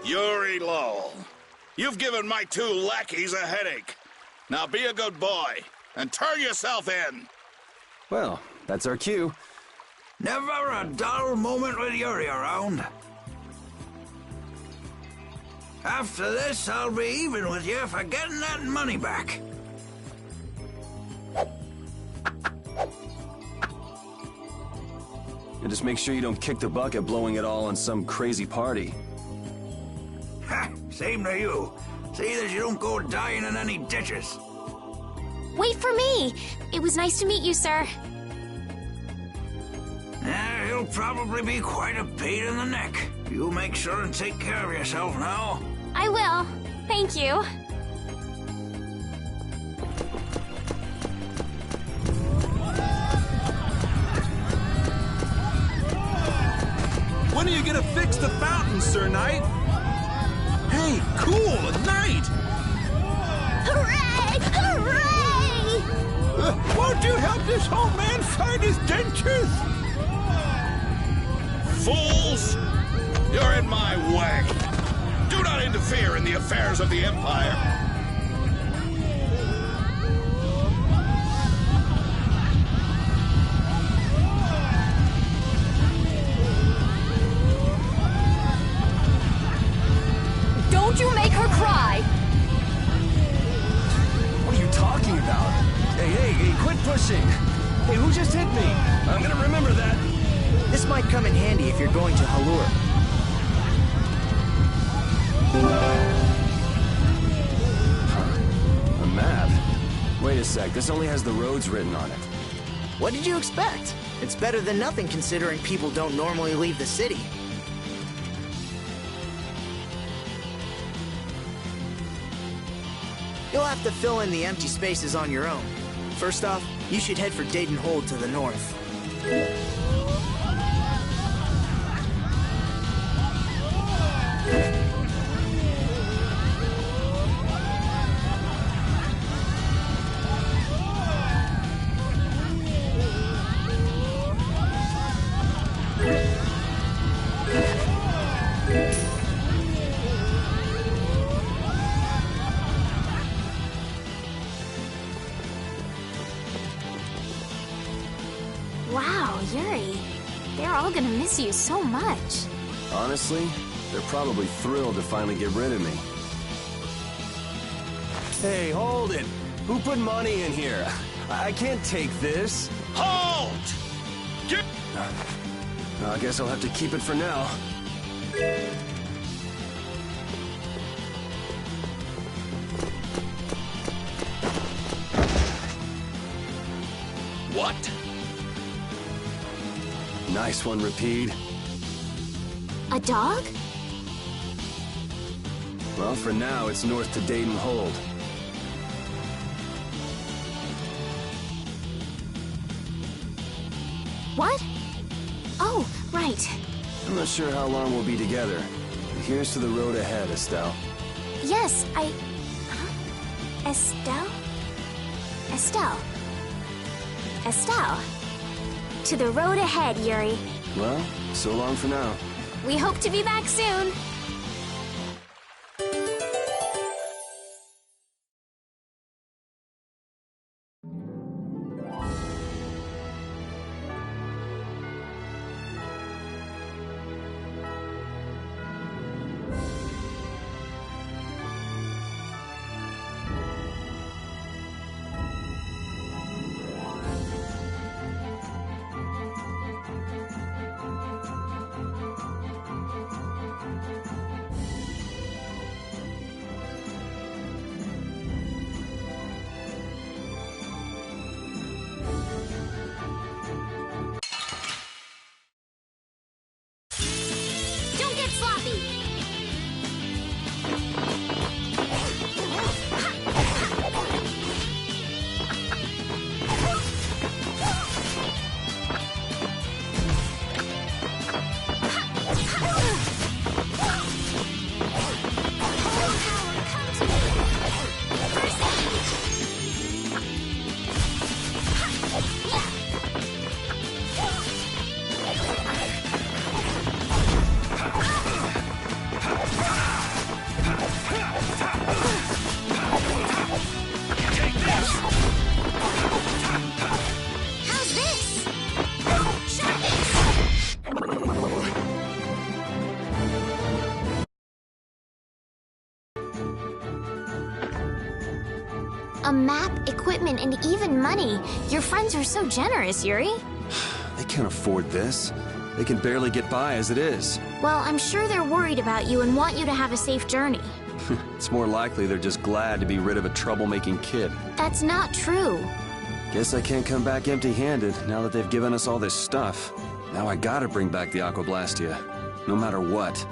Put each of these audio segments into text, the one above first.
Yuri Lowell, you've given my two lackeys a headache. Now be a good boy and turn yourself in. Well, that's our cue. Never a dull moment with Yuri around. After this, I'll be even with you for getting that money back. And just make sure you don't kick the bucket blowing it all on some crazy party. Ha! Same to you. See that you don't go dying in any ditches. Wait for me! It was nice to meet you, sir. He'll probably be quite a pain in the neck. You make sure and take care of yourself now. I will. Thank you. When are you gonna fix the fountain, Sir Knight? Hey, cool, a knight! Hooray! Hooray! Won't you help this old man find his dentures? Fools! You're in my way. Do not interfere in the affairs of the Empire. Don't you make her cry! What are you talking about? Hey, quit pushing! Hey, who just hit me? I'm gonna remember that. This might come in handy if you're going to Halur. A map? Wait a sec, this only has the roads written on it. What did you expect? It's better than nothing considering people don't normally leave the city. You'll have to fill in the empty spaces on your own. First off, you should head for Dayton Hold to the north. Wow, Yuri. They're all gonna miss you so much. Honestly, they're probably thrilled to finally get rid of me. Hey, hold it! Who put money in here? I can't take this. Halt! Get... I guess I'll have to keep it for now. What? Nice one, Rapide. A dog? Well, for now, it's north to Dayton Hold. What? Oh, right. I'm not sure how long we'll be together. But here's to the road ahead, Estelle. Yes, Huh? Estelle? Estelle. Estelle. To the road ahead, Yuri. Well, so long for now. We hope to be back soon. a map, equipment, and even money. Your friends are so generous, Yuri. They can't afford this. They can barely get by as it is. Well, I'm sure they're worried about you and want you to have a safe journey. It's more likely they're just glad to be rid of a troublemaking kid. That's not true. Guess I can't come back empty-handed now that they've given us all this stuff. Now I gotta bring back the Aquablastia, no matter what.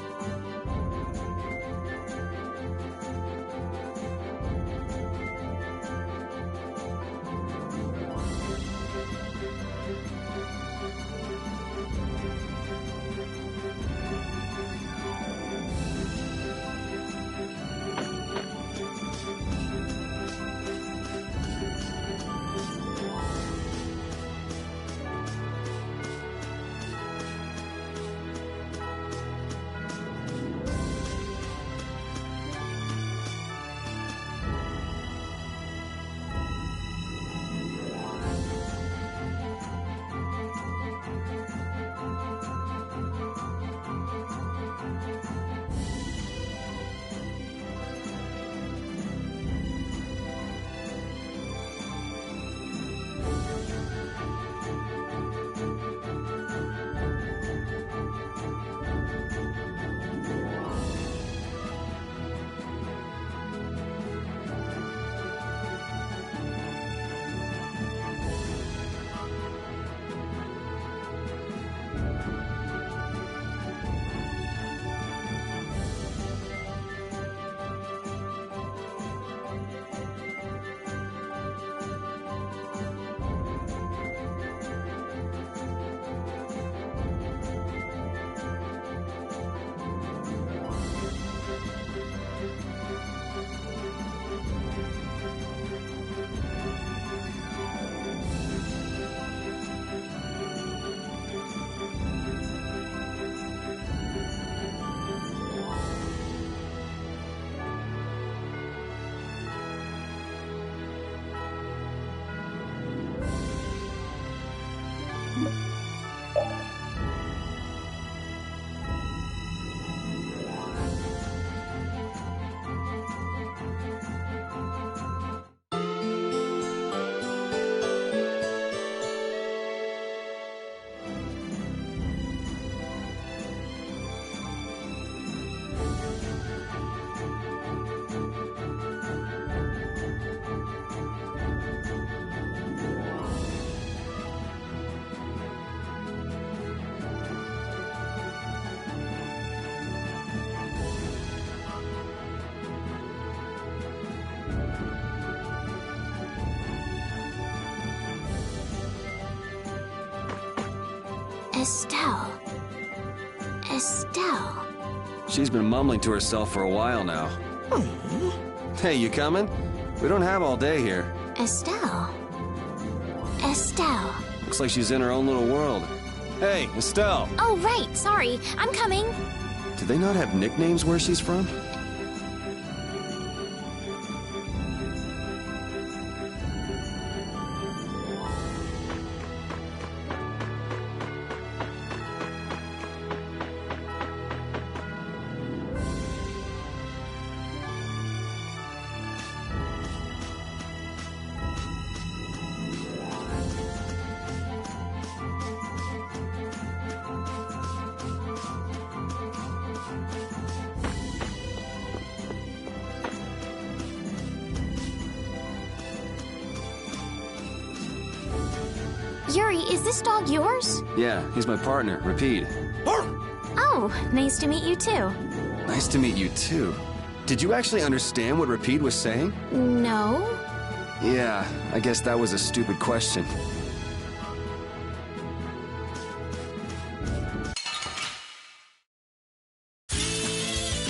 Estelle. Estelle. She's been mumbling to herself for a while now. Hey, you coming? We don't have all day here. Estelle. Estelle. Looks like she's in her own little world. Hey, Estelle! Oh, right. Sorry. I'm coming. Do they not have nicknames where she's from? Yuri, is this dog yours? Yeah, he's my partner, Rapide. Oh, nice to meet you too. Nice to meet you too. Did you actually understand what Rapide was saying? No. Yeah, I guess that was a stupid question.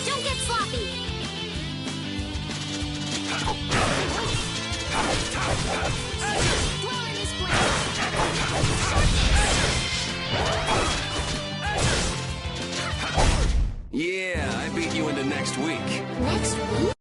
Don't get sloppy. Dwell in this place. Yeah, I beat you into next week. Next week?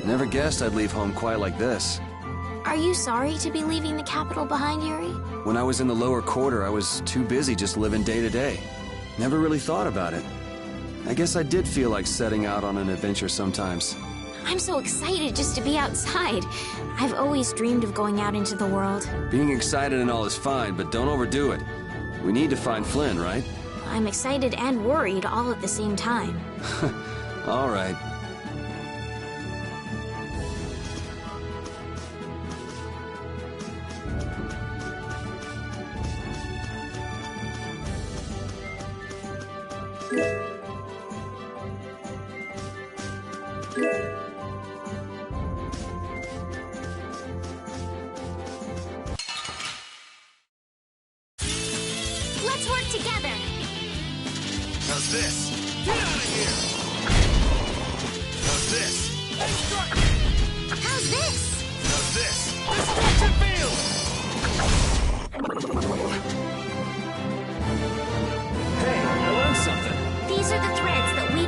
Never guessed I'd leave home quite like this. Are you sorry to be leaving the capital behind, Yuri? When I was in the lower quarter, I was too busy just living day to day. Never really thought about it. I guess I did feel like setting out on an adventure sometimes. I'm so excited just to be outside. I've always dreamed of going out into the world. Being excited and all is fine, but don't overdo it. We need to find Flynn, right? I'm excited and worried all at the same time. All right. Let's work together. How's this? Get out of here! How's this? How's this? How's this? Destruction field! Hey, I learned something. These are the threads that we...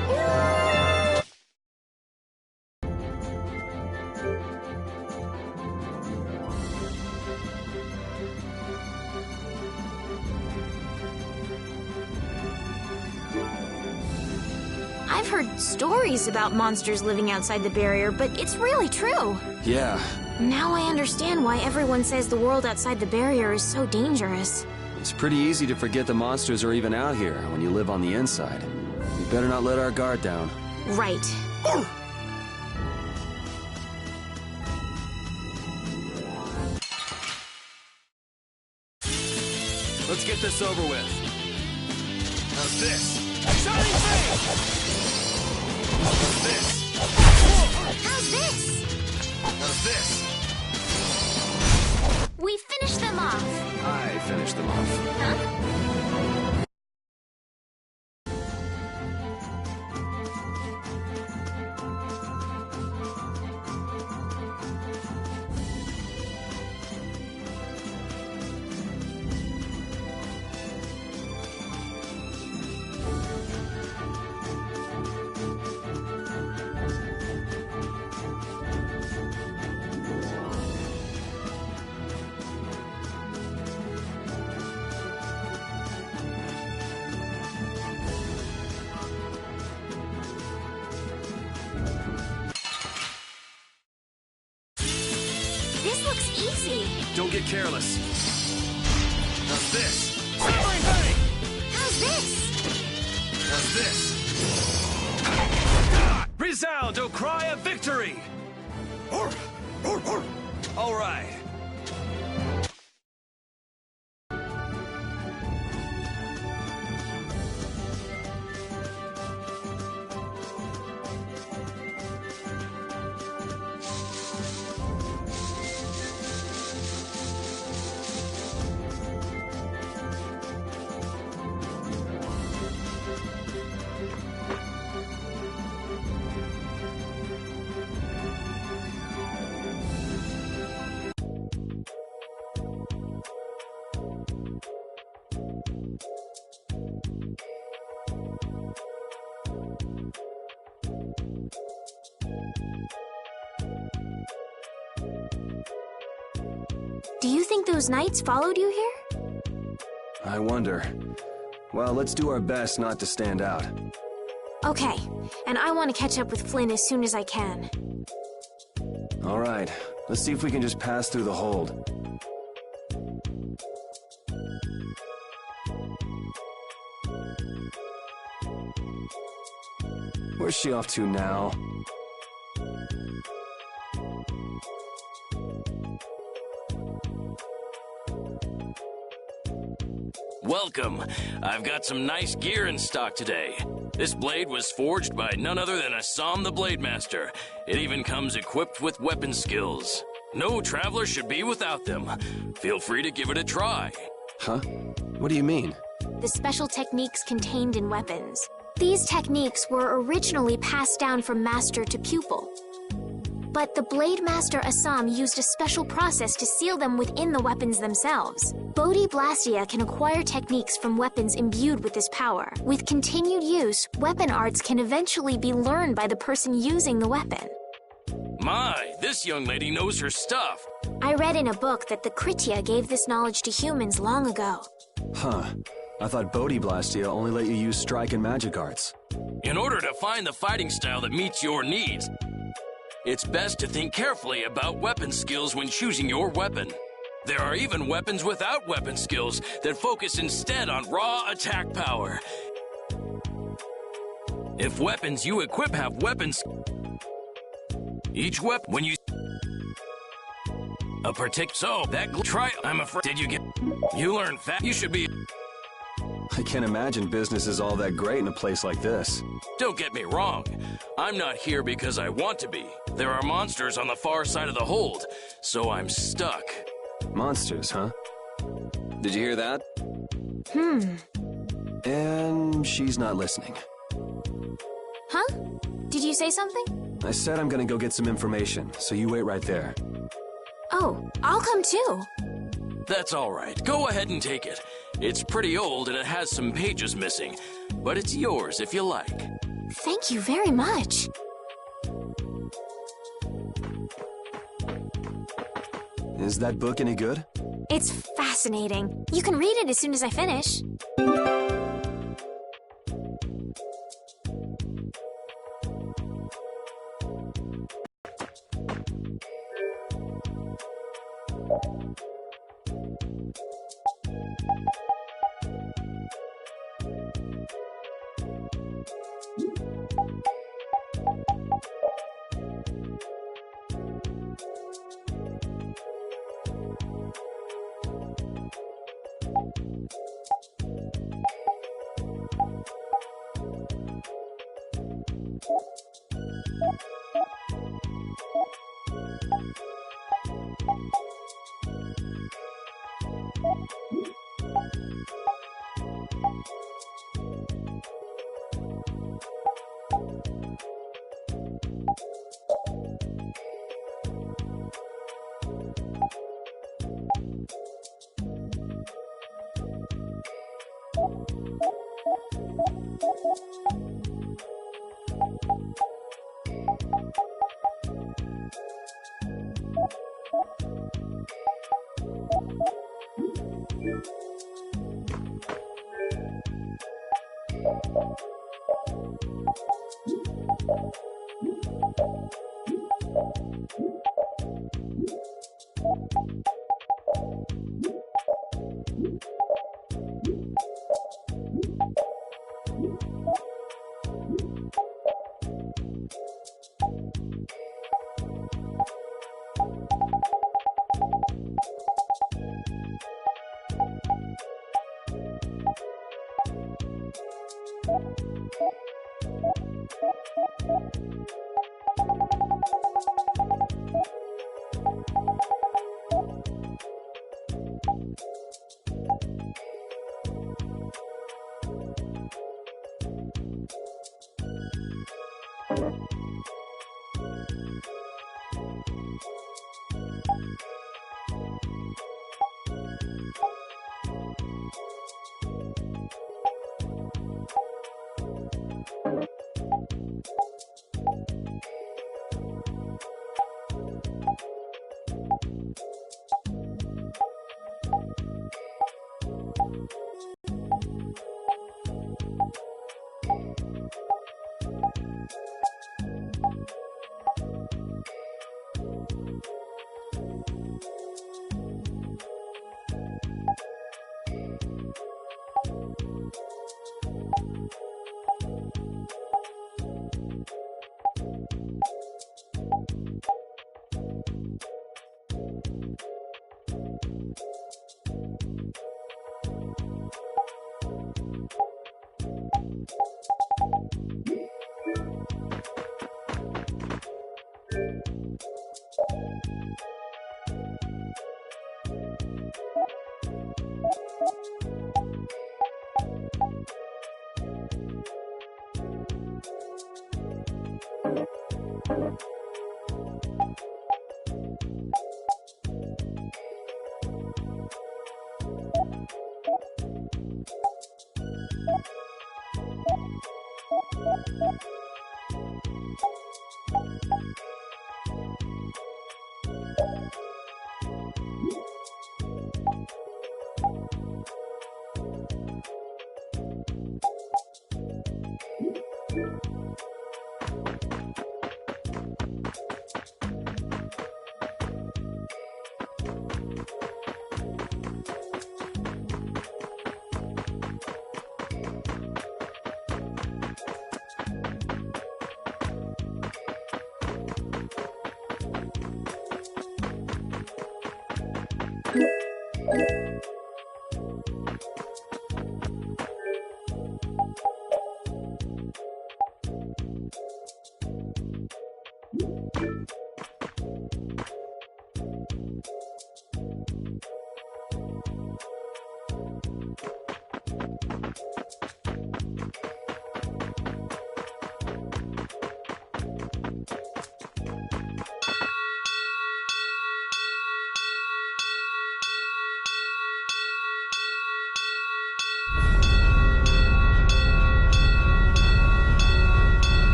I've heard stories about monsters living outside the barrier, but it's really true. Yeah, Now I understand why everyone says the world outside the barrier is so dangerous. it's pretty easy to forget the monsters are even out here when you live on the inside. We better not let our guard down. Right. Let's get this over with. How's this? Shining face! How's this? How's this? How's this? We finished them off. I finished them off. Huh? easy. Don't get careless. How's this? Hammering bang! How's this? How's this? Resound, O cry of victory! All right. Do you think those knights followed you here? I wonder. Well, let's do our best not to stand out. Okay, and I want to catch up with Flynn as soon as I can. All right, let's see if we can just pass through the hold. Where's she off to now? Welcome. I've got some nice gear in stock today. This blade was forged by none other than Assam the Blade Master. It even comes equipped with weapon skills. No traveler should be without them. Feel free to give it a try. Huh? What do you mean? The special techniques contained in weapons. These techniques were originally passed down from master to pupil. But the Blade Master Assam used a special process to seal them within the weapons themselves. Bodhi Blastia can acquire techniques from weapons imbued with this power. With continued use, weapon arts can eventually be learned by the person using the weapon. My, this young lady knows her stuff. I read in a book that the Kritya gave this knowledge to humans long ago. Huh. I thought Bodhi Blastia only let you use strike and magic arts. In order to find the fighting style that meets your needs, it's best to think carefully about weapon skills when choosing your weapon. There are even weapons without weapon skills that focus instead on raw attack power. If weapons you equip have weapons, each weapon when you a particular so that try I'm afraid did you get you learn fast you should be. I can't imagine business is all that great in a place like this. Don't get me wrong. I'm not here because I want to be. There are monsters on the far side of the hold, so I'm stuck. Monsters, huh? Did you hear that? And she's not listening. Huh? Did you say something? I said I'm gonna go get some information, so you wait right there. Oh, I'll come too. That's all right. Go ahead and take it. It's pretty old and it has some pages missing, but it's yours if you like. Thank you very much. Is that book any good? It's fascinating. You can read it as soon as I finish.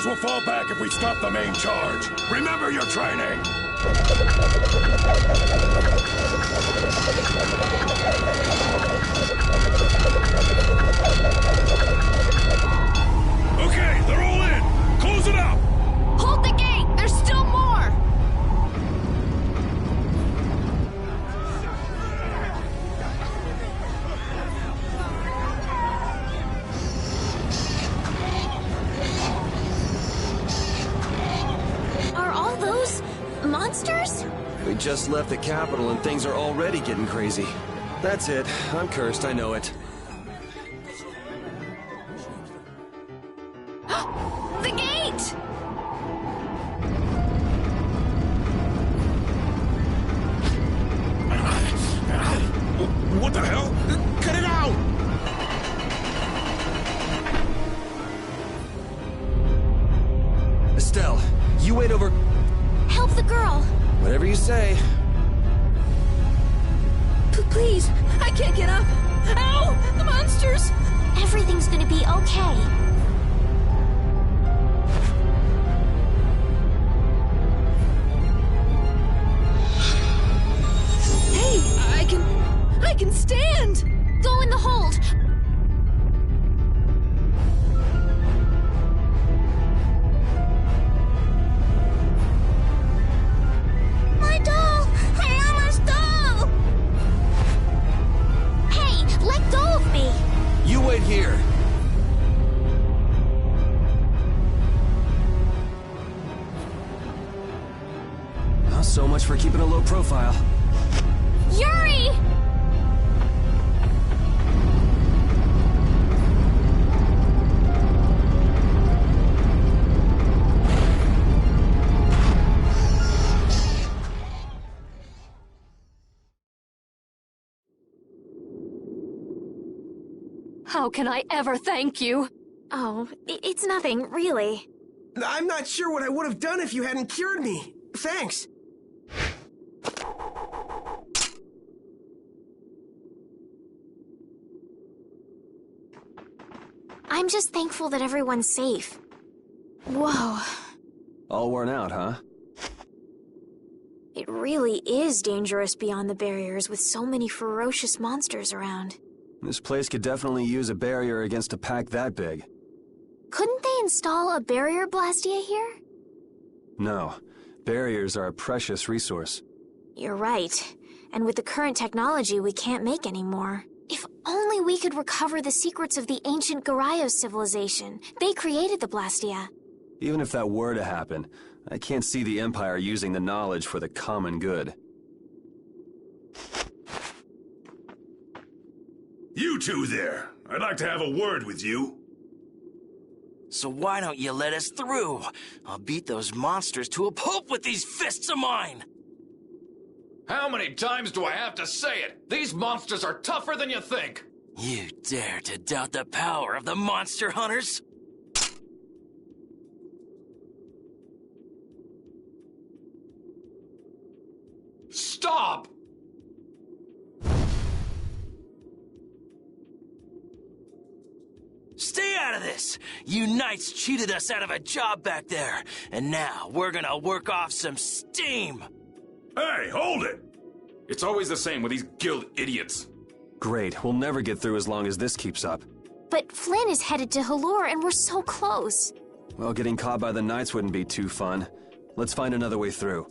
Will fall back if we stop the main charge. Remember your training! Okay, they're all in! Close it up! Hold the gate! There's still more! Monsters? We just left the capital and things are already getting crazy. That's it. I'm cursed, I know it. The gate! What the hell? Cut it out! Estelle, you wait over... Help the girl! Whatever you say. Please, I can't get up. Ow! The monsters! Everything's gonna be okay. Hey, I can stand! Go in the hold! My So much for keeping a low profile. Yuri! How can I ever thank you? Oh, it's nothing, really. I'm not sure what I would have done if you hadn't cured me. Thanks. I'm just thankful that everyone's safe. Whoa. All worn out, huh? It really is dangerous beyond the barriers with so many ferocious monsters around. This place could definitely use a barrier against a pack that big. Couldn't they install a barrier blastia here? No. Barriers are a precious resource. You're right. And with the current technology, we can't make any more. If only we could recover the secrets of the ancient Garayos civilization. They created the blastia. Even if that were to happen, I can't see the Empire using the knowledge for the common good. You two there. I'd like to have a word with you. So why don't you let us through? I'll beat those monsters to a pulp with these fists of mine! How many times do I have to say it? These monsters are tougher than you think! You dare to doubt the power of the monster hunters? Stop! Stay out of this! You knights cheated us out of a job back there, and now we're gonna work off some steam! Hey, hold it! It's always the same with these guild idiots. Great, we'll never get through as long as this keeps up. But Flynn is headed to Halor and we're so close. Well, getting caught by the Knights wouldn't be too fun. Let's find another way through.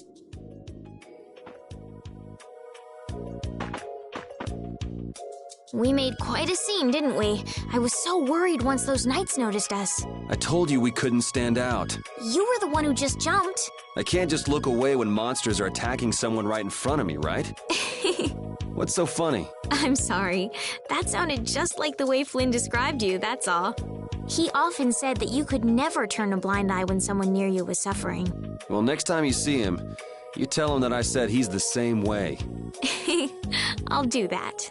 We made quite a scene, didn't we? I was so worried once those Knights noticed us. I told you we couldn't stand out. You were the one who just jumped. I can't just look away when monsters are attacking someone right in front of me, right? What's so funny? I'm sorry. That sounded just like the way Flynn described you, that's all. He often said that you could never turn a blind eye when someone near you was suffering. Well, next time you see him, you tell him that I said he's the same way. I'll do that.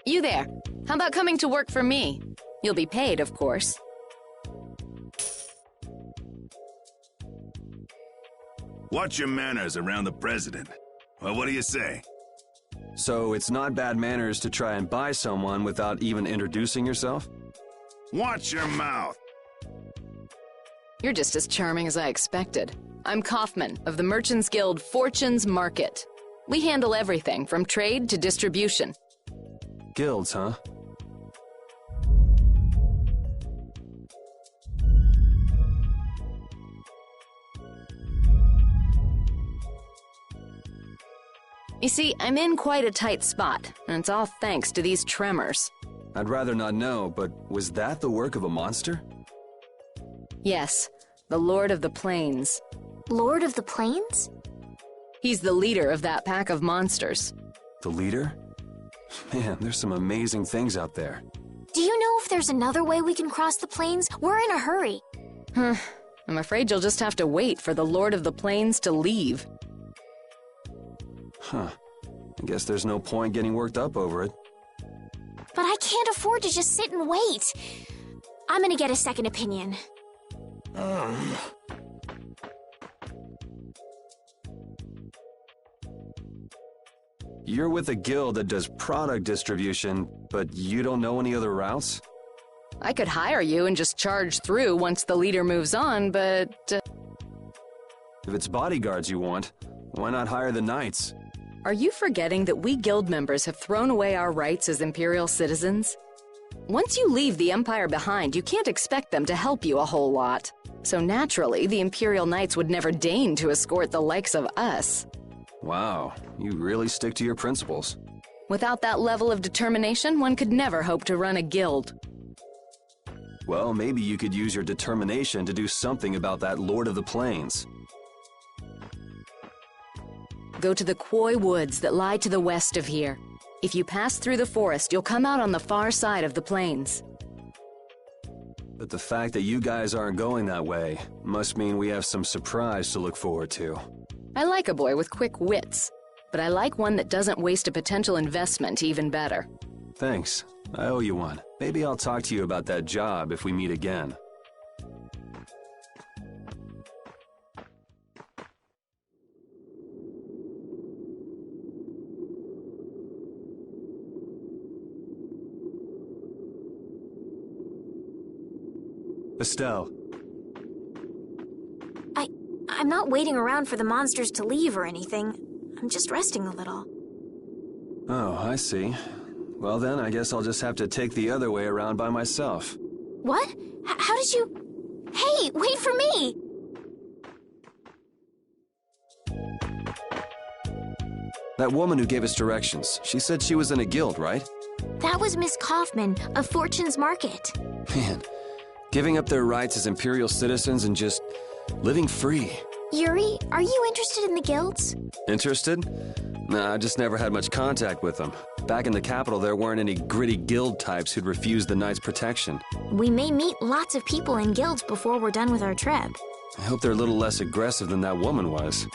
You there. How about coming to work for me? You'll be paid, of course. Watch your manners around the president. Well, what do you say? So it's not bad manners to try and buy someone without even introducing yourself? Watch your mouth. You're just as charming as I expected. I'm Kaufman of the Merchants Guild Fortune's Market. We handle everything from trade to distribution. Guilds, huh? You see, I'm in quite a tight spot, and it's all thanks to these tremors. I'd rather not know, but was that the work of a monster? Yes, the Lord of the Plains. Lord of the Plains? He's the leader of that pack of monsters. The leader? Man, there's some amazing things out there. Do you know if there's another way we can cross the plains? We're in a hurry. I'm afraid you'll just have to wait for the Lord of the Plains to leave. Huh. I guess there's no point getting worked up over it. But I can't afford to just sit and wait. I'm gonna get a second opinion. You're with a guild that does product distribution, but you don't know any other routes? I could hire you and just charge through once the leader moves on, but... If it's bodyguards you want, why not hire the knights? Are you forgetting that we guild members have thrown away our rights as Imperial citizens? Once you leave the Empire behind, you can't expect them to help you a whole lot. So naturally, the Imperial Knights would never deign to escort the likes of us. Wow, you really stick to your principles. Without that level of determination, one could never hope to run a guild. Well, maybe you could use your determination to do something about that Lord of the Plains. Go to the Quoy Woods that lie to the west of here. If you pass through the forest, you'll come out on the far side of the plains. But the fact that you guys aren't going that way must mean we have some surprise to look forward to. I like a boy with quick wits, but I like one that doesn't waste a potential investment even better. Thanks. I owe you one. Maybe I'll talk to you about that job if we meet again. Estelle. I'm not waiting around for the monsters to leave or anything. I'm just resting a little. Oh, I see. Well then, I guess I'll just have to take the other way around by myself. What? How did you... Hey, wait for me! That woman who gave us directions, she said she was in a guild, right? That was Miss Kaufman of Fortune's Market. Man, giving up their rights as Imperial citizens and just living free. Yuri, are you interested in the guilds? Interested? Nah, I just never had much contact with them. Back in the capital, there weren't any gritty guild types who'd refuse the Knights' protection. We may meet lots of people in guilds before we're done with our trip. I hope they're a little less aggressive than that woman was.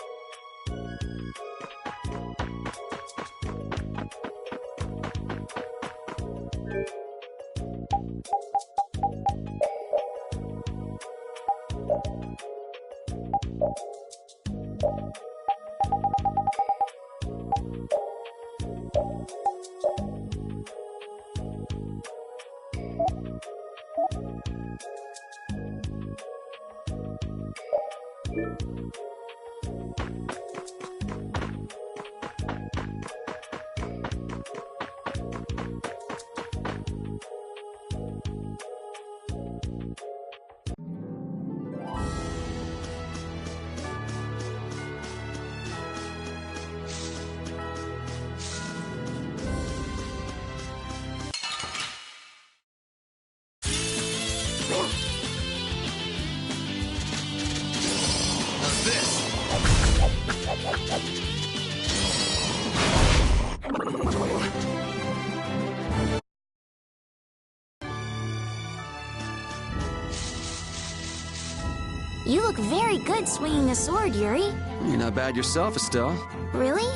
You look very good swinging a sword, Yuri. You're not bad yourself, Estelle. Really?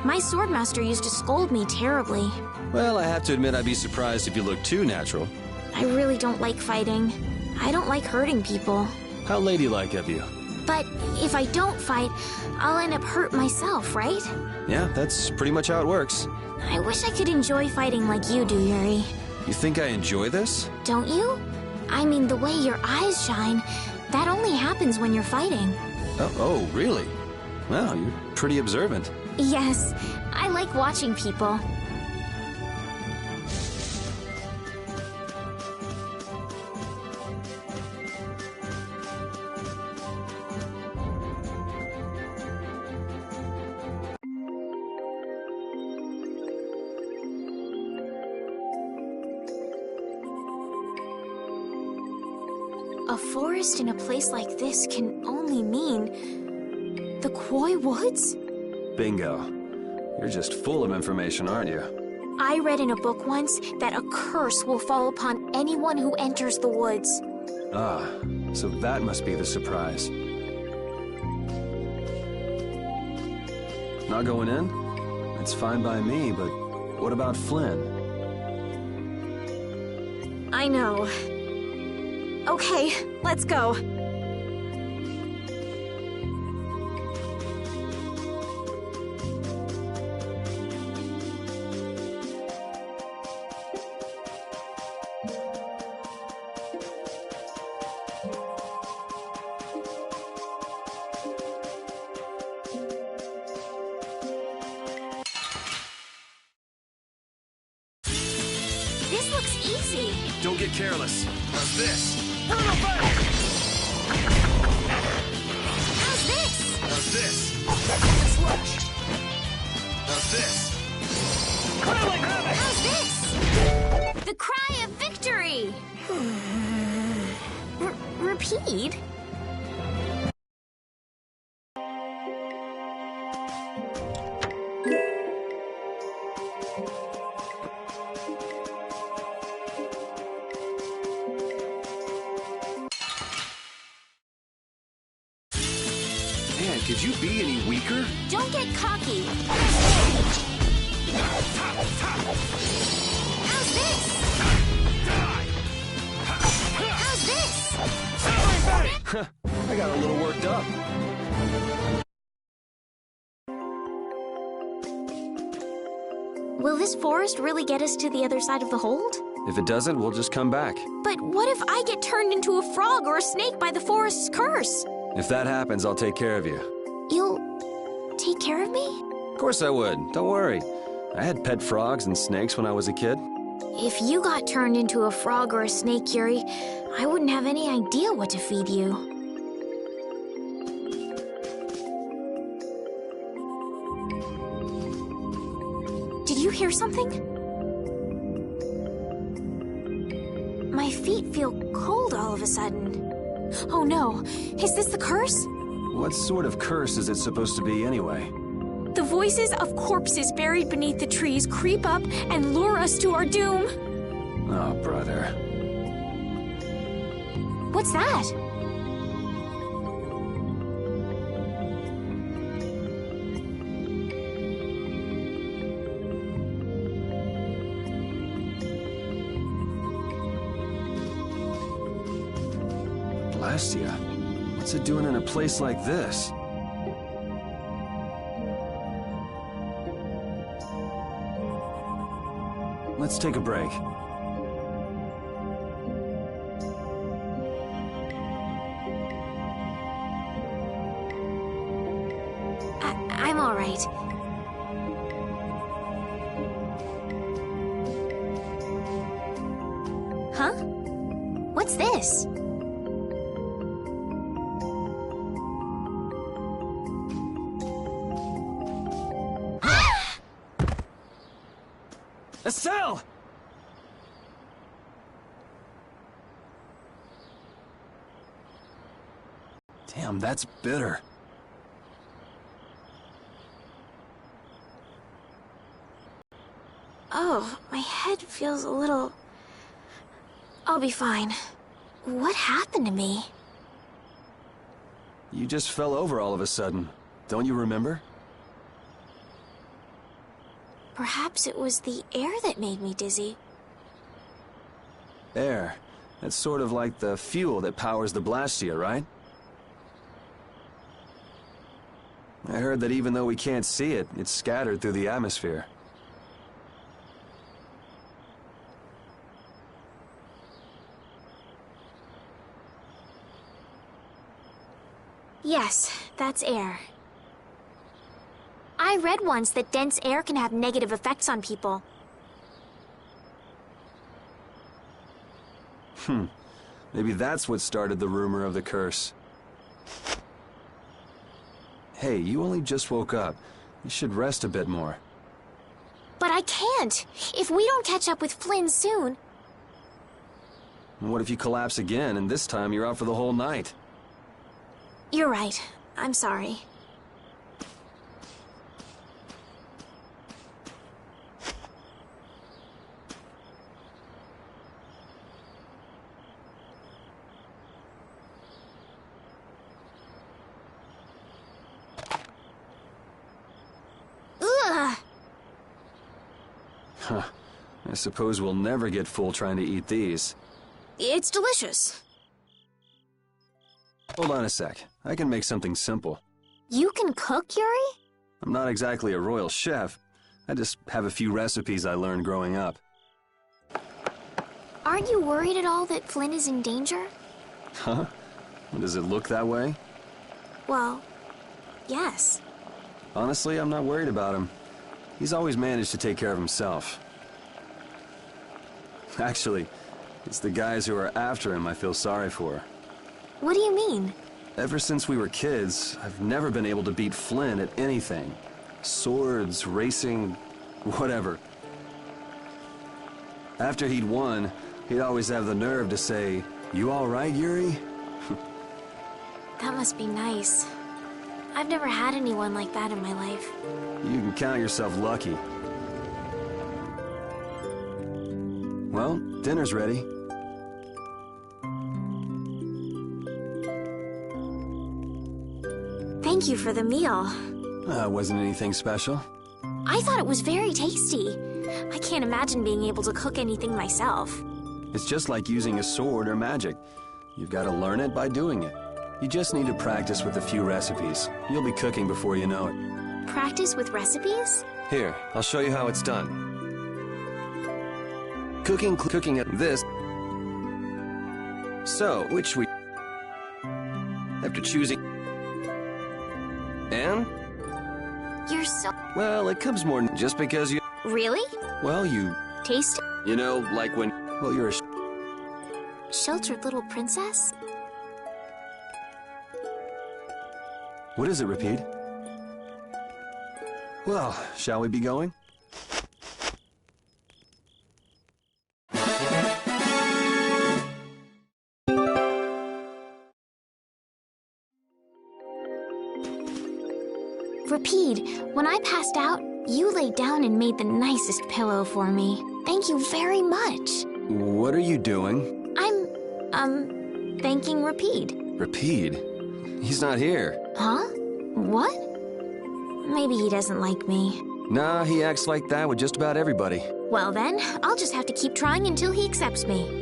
My swordmaster used to scold me terribly. Well, I have to admit I'd be surprised if you looked too natural. I really don't like fighting. I don't like hurting people. How ladylike of you. But if I don't fight, I'll end up hurt myself, right? Yeah, that's pretty much how it works. I wish I could enjoy fighting like you do, Yuri. You think I enjoy this? Don't you? I mean, the way your eyes shine, that only happens when you're fighting. Oh, really? Well, you're pretty observant. Yes, I like watching people. A forest in a place like this can only mean the Koi Woods? Bingo. You're just full of information, aren't you? I read in a book once that a curse will fall upon anyone who enters the woods. Ah, so that must be the surprise. Not going in? It's fine by me, but what about Flynn? I know. Okay, let's go. This looks easy. Don't get careless. How's this? How's this? How's this? Slash. How's this? How's this? The cry of victory! Repeat? Man, could you be any weaker? Don't get cocky. How's this? How's this? I got a little worked up. Will this forest really get us to the other side of the hold? If it doesn't, we'll just come back. But what if I get turned into a frog or a snake by the forest's curse? If that happens, I'll take care of you. You'll take care of me? Of course I would. Don't worry. I had pet frogs and snakes when I was a kid. If you got turned into a frog or a snake, Yuri, I wouldn't have any idea what to feed you. Did you hear something? My feet feel cold all of a sudden. Oh no, is this the curse? What sort of curse is it supposed to be anyway? The voices of corpses buried beneath the trees creep up and lure us to our doom. Oh, brother. What's that? Bless ya. What's it doing in a place like this? Let's take a break. I'm all right. Huh? What's this? Estelle! Damn, that's bitter. Oh, my head feels a little... I'll be fine. What happened to me? You just fell over all of a sudden. Don't you remember? Perhaps it was the air that made me dizzy. Air. That's sort of like the fuel that powers the Blastia, right? I heard that even though we can't see it, it's scattered through the atmosphere. Yes, that's air. I read once that dense air can have negative effects on people. Maybe that's what started the rumor of the curse. Hey, you only just woke up. You should rest a bit more. But I can't! If we don't catch up with Flynn soon... And what if you collapse again, and this time you're out for the whole night? You're right. I'm sorry. Ugh! Huh. I suppose we'll never get full trying to eat these. It's delicious. Hold on a sec. I can make something simple. You can cook, Yuri? I'm not exactly a royal chef. I just have a few recipes I learned growing up. Aren't you worried at all that Flynn is in danger? Huh? Does it look that way? Well, yes. Honestly, I'm not worried about him. He's always managed to take care of himself. Actually, it's the guys who are after him I feel sorry for. What do you mean? Ever since we were kids, I've never been able to beat Flynn at anything. Swords, racing, whatever. After he'd won, he'd always have the nerve to say, "You all right, Yuri?" That must be nice. I've never had anyone like that in my life. You can count yourself lucky. Well, dinner's ready. Thank you for the meal. Wasn't anything special. I thought it was very tasty. I can't imagine being able to cook anything myself. It's just like using a sword or magic. You've got to learn it by doing it. You just need to practice with a few recipes. You'll be cooking before you know it. Practice with recipes? Here, I'll show you how it's done. Cooking at this. So, which we... After choosing... And? You're so... Well, it comes more just because you... Really? Well, you... Taste it? You know, like when... Well, you're a... Sheltered little princess? What is it, Repeat? Well, shall we be going? Repeat, when I passed out, you laid down and made the nicest pillow for me. Thank you very much. What are you doing? Thanking Repeat. Repeat? He's not here. Huh? What? Maybe he doesn't like me. Nah, he acts like that with just about everybody. Well then, I'll just have to keep trying until he accepts me.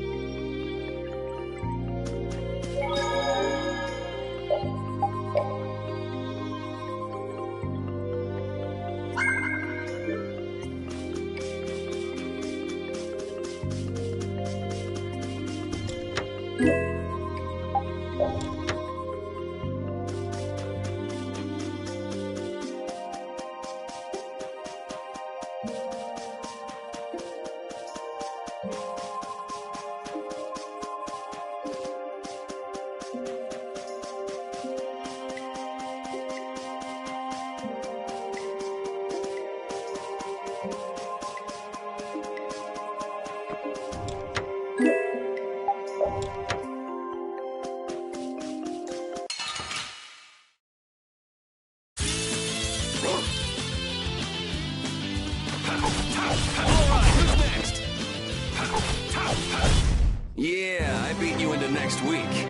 next week.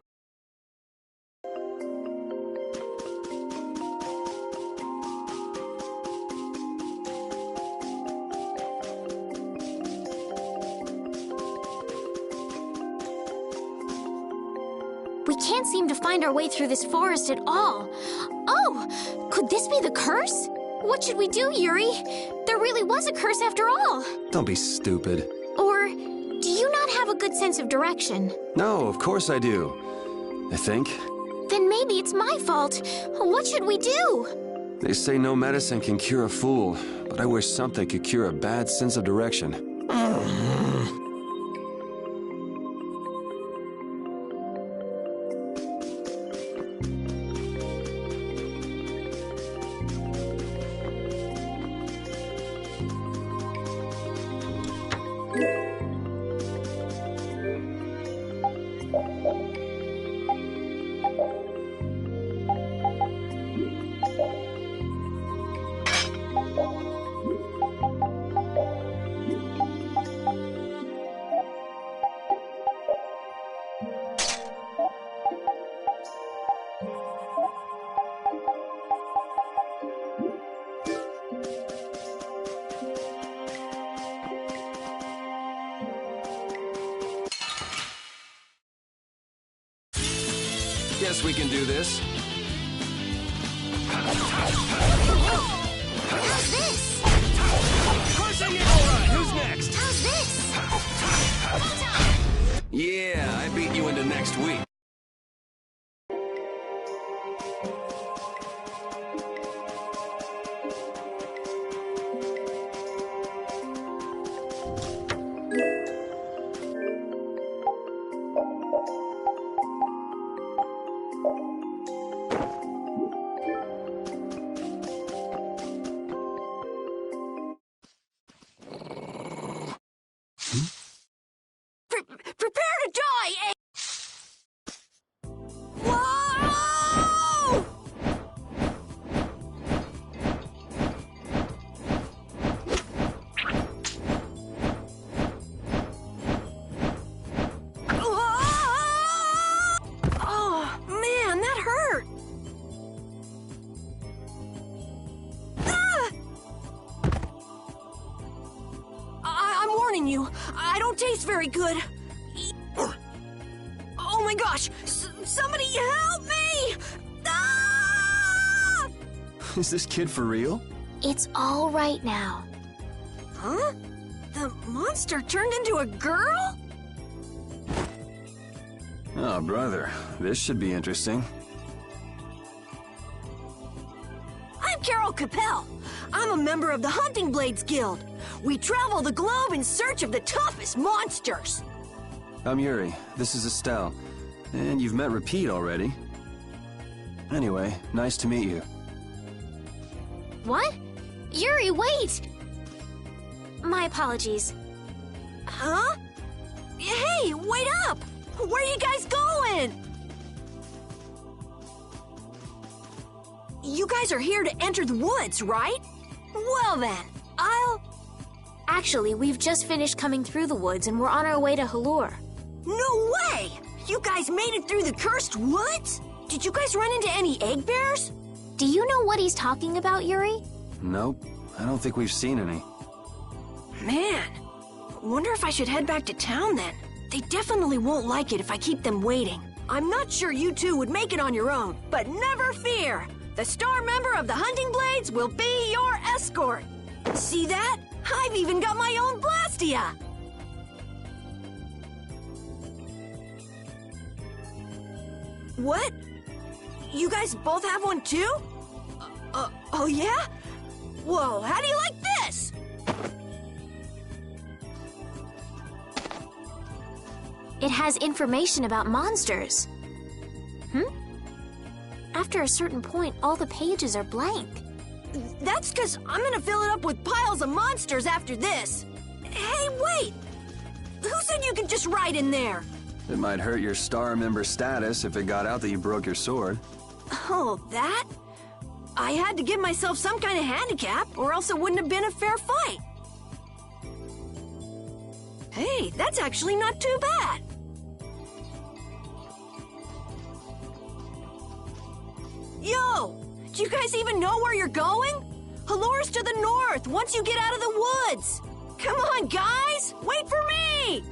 We can't seem to find our way through this forest at all. Oh, could this be the curse? What should we do, Yuri? There really was a curse after all. Don't be stupid. Or do you not have a good sense of direction? No, of course I do. I think. Then maybe it's my fault. What should we do? They say no medicine can cure a fool, but I wish something could cure a bad sense of direction. Guess we can do this. How's this? Crushing it! Alright, who's next? How's this? Yeah, I beat you into next week. Prepare to die, Whoa! Oh, man, that hurt. I'm warning you, I don't taste very good. Oh my gosh! Somebody help me! Ah! Is this kid for real? It's all right now. Huh? The monster turned into a girl? Oh, brother. This should be interesting. I'm Carol Capel. I'm a member of the Hunting Blades Guild. We travel the globe in search of the toughest monsters. I'm Yuri. This is Estelle. And you've met Repeat already. Anyway, nice to meet you. What? Yuri, wait! My apologies. Huh? Hey, wait up! Where are you guys going? You guys are here to enter the woods, right? Well then, Actually, we've just finished coming through the woods and we're on our way to Halure. No way! You guys made it through the cursed woods? Did you guys run into any egg bears? Do you know what he's talking about, Yuri? Nope. I don't think we've seen any. Man, wonder if I should head back to town then. They definitely won't like it if I keep them waiting. I'm not sure you two would make it on your own, but never fear! The star member of the Hunting Blades will be your escort! See that? I've even got my own Blastia! What? You guys both have one too? Oh yeah? Whoa, how do you like this? It has information about monsters. After a certain point, all the pages are blank. That's because I'm gonna fill it up with piles of monsters after this. Hey, wait! Who said you could just write in there? It might hurt your star member status if it got out that you broke your sword. Oh, that? I had to give myself some kind of handicap, or else it wouldn't have been a fair fight. Hey, that's actually not too bad. Do you guys even know where you're going? Halore's to the north, once you get out of the woods. Come on, guys! Wait for me!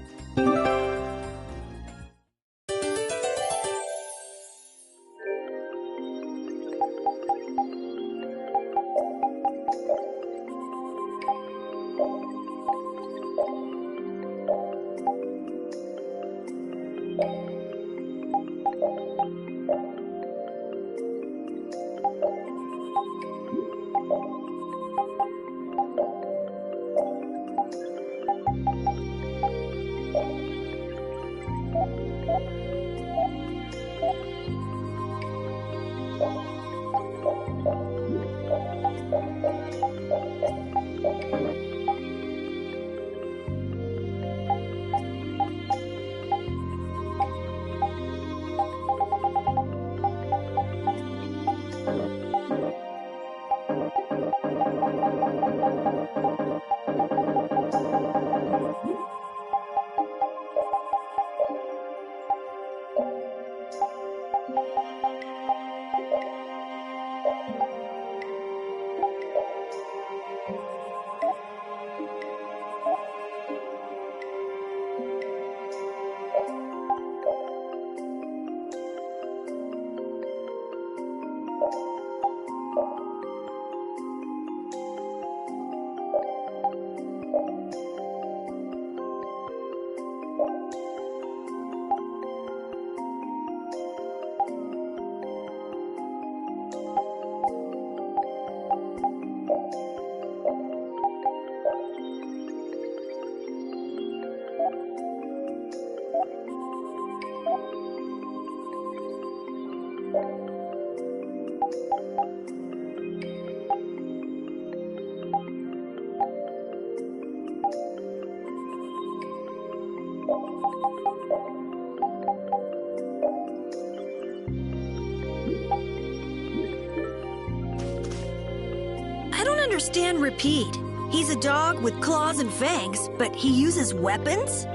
Understand Repeat. He's a dog with claws and fangs, but he uses weapons?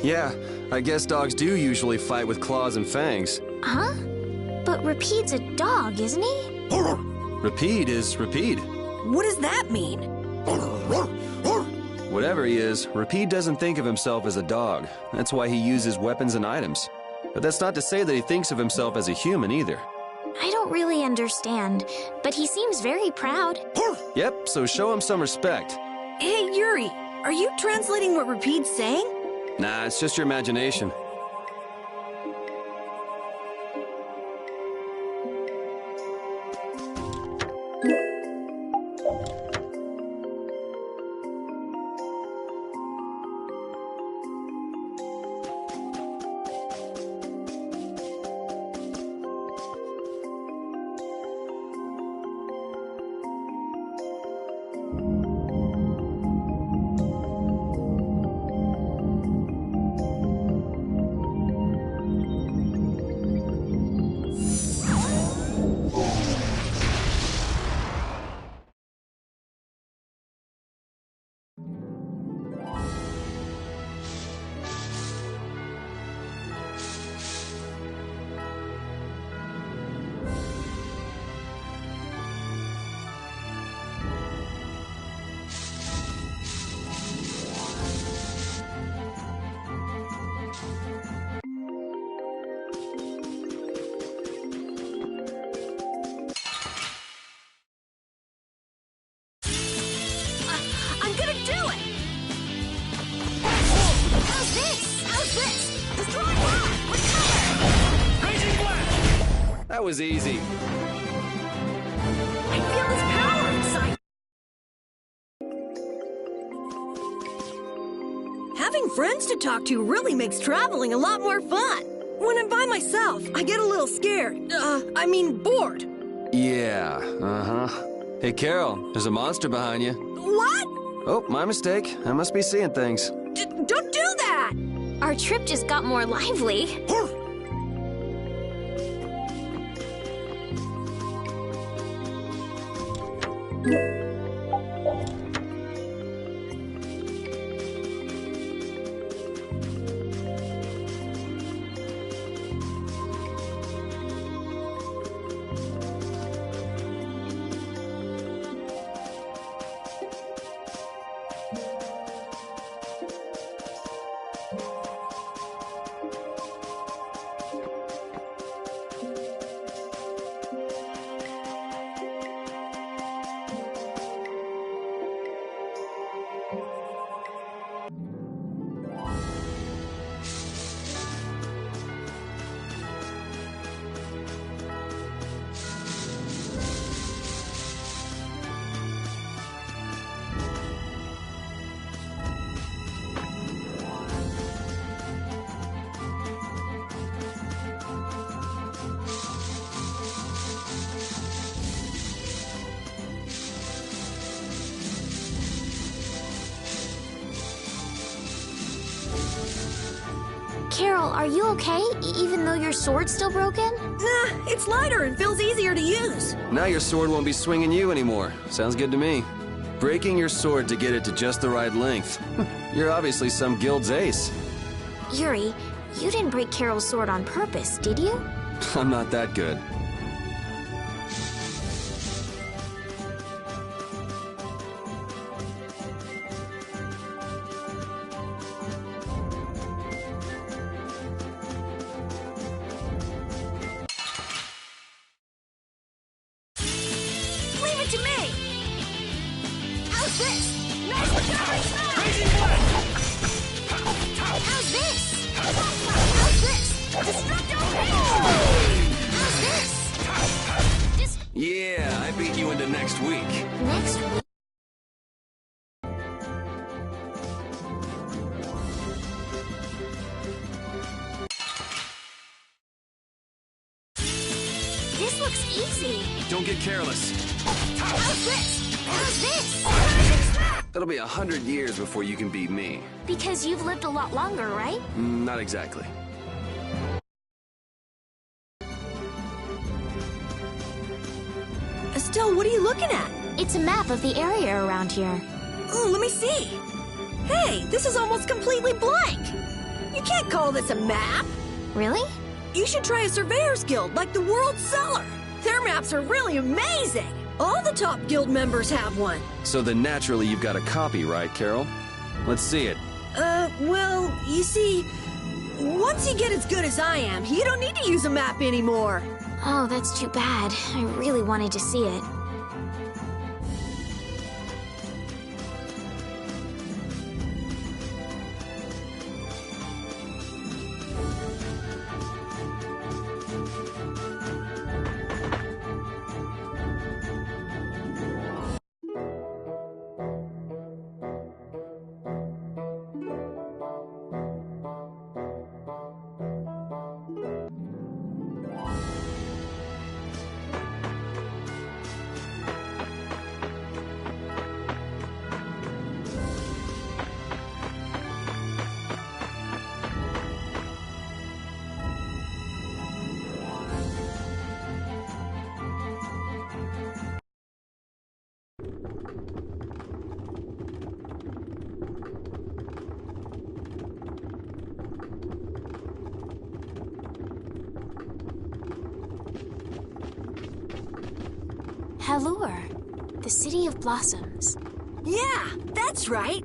Yeah, I guess dogs do usually fight with claws and fangs. Huh? But Repeat's a dog, isn't he? Repeat is Repeat. What does that mean? Whatever he is, Repeat doesn't think of himself as a dog. That's why he uses weapons and items. But that's not to say that he thinks of himself as a human either. I don't really understand, but he seems very proud. Yep, so show him some respect. Hey, Yuri, are you translating what Repeat's saying? Nah, it's just your imagination. That was easy. I feel his power inside. Having friends to talk to really makes traveling a lot more fun. When I'm by myself, I get a little scared. Bored. Yeah, uh-huh. Hey, Carol, there's a monster behind you. What? Oh, my mistake. I must be seeing things. Don't do that! Our trip just got more lively. are you okay, even though your sword's still broken? Nah, it's lighter and feels easier to use. Now your sword won't be swinging you anymore. Sounds good to me. Breaking your sword to get it to just the right length. You're obviously some guild's ace. Yuri, you didn't break Carol's sword on purpose, did you? I'm not that good. Leave it to me! How's this? Nice job! Crazy How's this? How's this? Destructo How's this? Yeah, I beat you into next week. Next week? This looks easy. Don't get careless. How's this? How's this? It'll be 100 years before you can beat me. Because you've lived a lot longer, right? Not exactly. Estelle, what are you looking at? It's a map of the area around here. Oh, let me see. Hey, this is almost completely blank. You can't call this a map. Really? You should try a surveyor's guild like the World Cellar. Their maps are really amazing. All the top guild members have one. So then naturally you've got a copy, right, Carol? Let's see it. Well, you see, once you get as good as I am, you don't need to use a map anymore. Oh, that's too bad. I really wanted to see it. Halure, the city of blossoms. Yeah, that's right.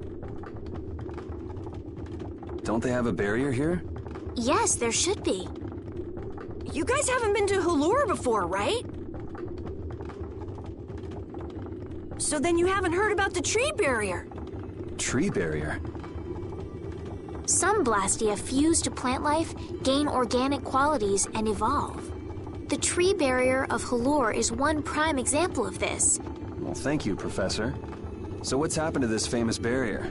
Don't they have a barrier here? Yes, there should be. You guys haven't been to Halure before, right? So then you haven't heard about the tree barrier. Tree barrier? Some Blastia fuse to plant life, gain organic qualities, and evolve. The tree barrier of Halure is one prime example of this. Well, thank you, Professor. So what's happened to this famous barrier?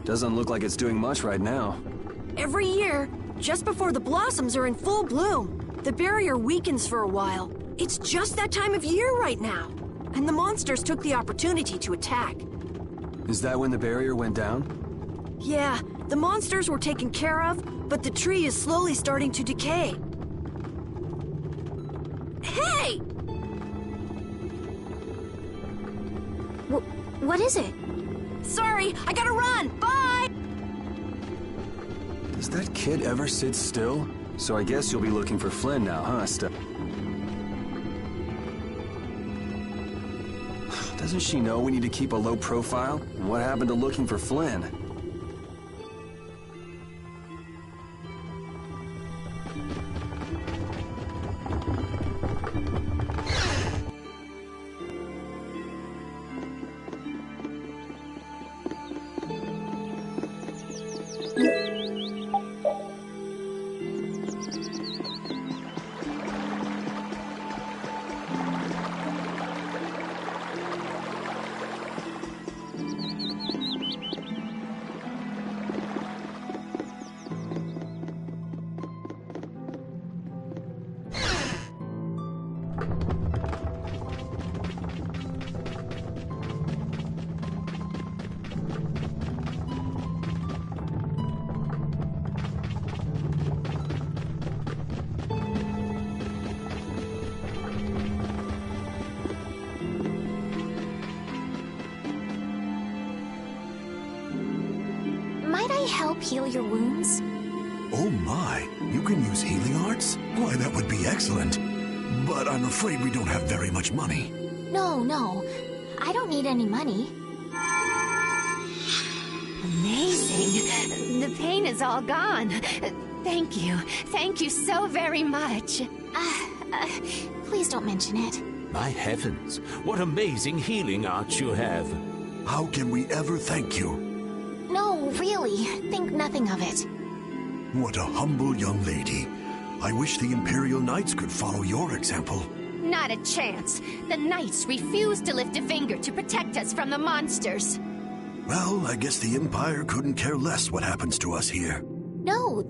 Doesn't look like it's doing much right now. Every year, just before the blossoms are in full bloom, the barrier weakens for a while. It's just that time of year right now. And the monsters took the opportunity to attack. Is that when the barrier went down? Yeah, the monsters were taken care of, but the tree is slowly starting to decay. Hey! What is it? Sorry, I gotta run! Bye! Does that kid ever sit still? So I guess you'll be looking for Flynn now, huh, Steph? Doesn't she know we need to keep a low profile? And what happened to looking for Flynn? help heal your wounds? Oh my, you can use healing arts? Why, that would be excellent. But I'm afraid we don't have very much money. No. I don't need any money. Amazing. The pain is all gone. Thank you. Thank you so very much. Please don't mention it. My heavens, what amazing healing arts you have. How can we ever thank you? No, really. Think nothing of it. What a humble young lady. I wish the Imperial Knights could follow your example. Not a chance. The Knights refuse to lift a finger to protect us from the monsters. Well, I guess the Empire couldn't care less what happens to us here. No,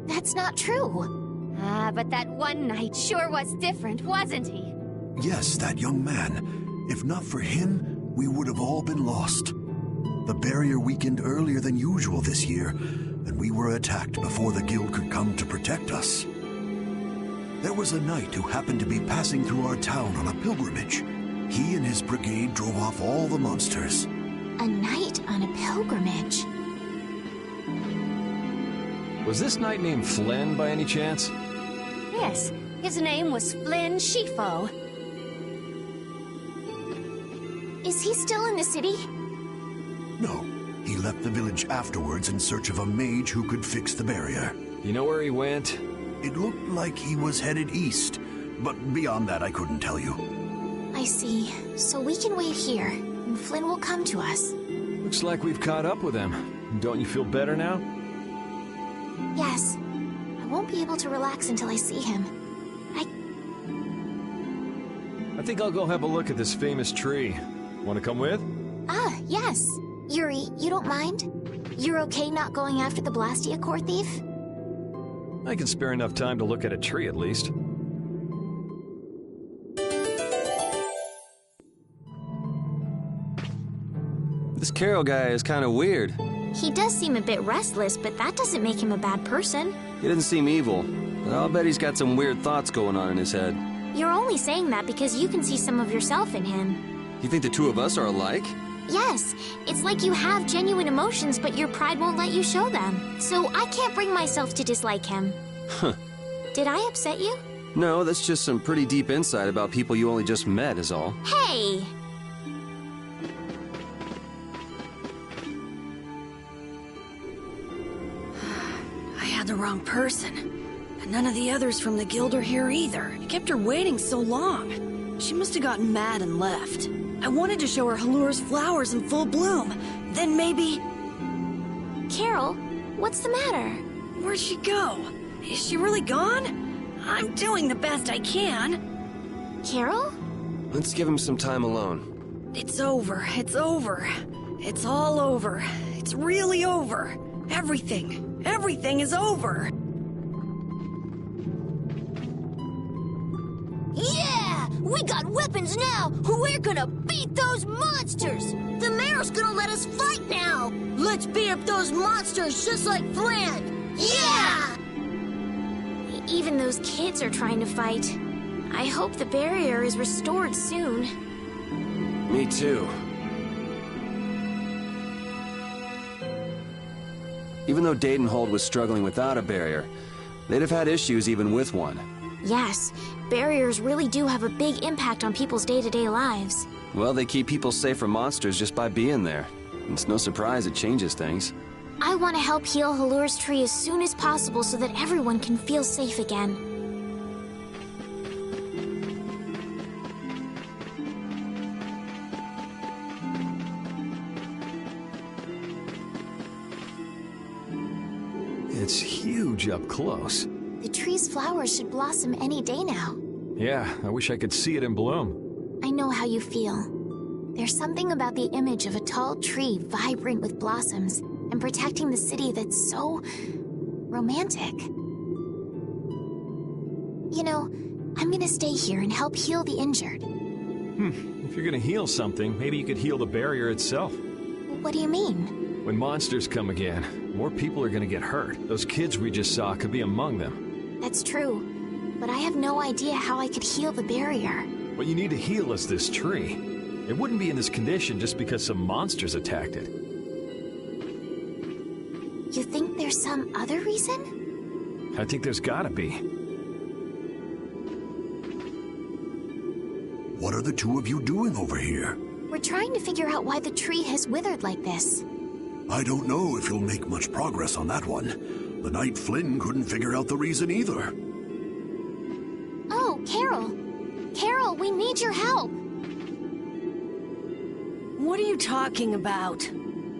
that's not true. But that one knight sure was different, wasn't he? Yes, that young man. If not for him, we would have all been lost. The barrier weakened earlier than usual this year, and we were attacked before the guild could come to protect us. There was a knight who happened to be passing through our town on a pilgrimage. He and his brigade drove off all the monsters. A knight on a pilgrimage? Was this knight named Flynn by any chance? Yes, his name was Flynn Shifo. Is he still in the city? No. He left the village afterwards in search of a mage who could fix the barrier. You know where he went? It looked like he was headed east, but beyond that I couldn't tell you. I see. So we can wait here, and Flynn will come to us. Looks like we've caught up with him. Don't you feel better now? Yes. I won't be able to relax until I see him. I think I'll go have a look at this famous tree. Want to come with? Yes. Yuri, you don't mind? You're okay not going after the Blastia core thief? I can spare enough time to look at a tree at least. This Carol guy is kind of weird. He does seem a bit restless, but that doesn't make him a bad person. He doesn't seem evil, but I'll bet he's got some weird thoughts going on in his head. You're only saying that because you can see some of yourself in him. You think the two of us are alike? Yes, it's like you have genuine emotions, but your pride won't let you show them. So I can't bring myself to dislike him. Huh. Did I upset you? No, that's just some pretty deep insight about people you only just met is all. Hey! I had the wrong person. And none of the others from the guild are here either. I kept her waiting so long. She must have gotten mad and left. I wanted to show her Halur's flowers in full bloom. Then maybe... Carol, what's the matter? Where'd she go? Is she really gone? I'm doing the best I can. Carol? Let's give him some time alone. It's over. It's over. It's all over. It's really over. Everything. Everything is over. Yeah! We got weapons now! We're gonna beat those monsters! The mayor's gonna let us fight now! Let's beat up those monsters just like Flynn! Yeah! Even those kids are trying to fight. I hope the barrier is restored soon. Me too. Even though Daytonhold was struggling without a barrier, they'd have had issues even with one. Yes, barriers really do have a big impact on people's day-to-day lives. Well, they keep people safe from monsters just by being there. It's no surprise it changes things. I want to help heal Halur's tree as soon as possible so that everyone can feel safe again. It's huge up close. The tree's flowers should blossom any day now. Yeah, I wish I could see it in bloom. I know how you feel. There's something about the image of a tall tree vibrant with blossoms and protecting the city that's so romantic. You know, I'm gonna stay here and help heal the injured. If you're gonna heal something, maybe you could heal the barrier itself. What do you mean? When monsters come again, more people are gonna get hurt. Those kids we just saw could be among them. That's true, but I have no idea how I could heal the barrier. What you need to heal is this tree. It wouldn't be in this condition just because some monsters attacked it. You think there's some other reason? I think there's gotta be. What are the two of you doing over here? We're trying to figure out why the tree has withered like this. I don't know if you'll make much progress on that one. The Knight Flynn couldn't figure out the reason either. Oh, Carol. Carol, we need your help. What are you talking about?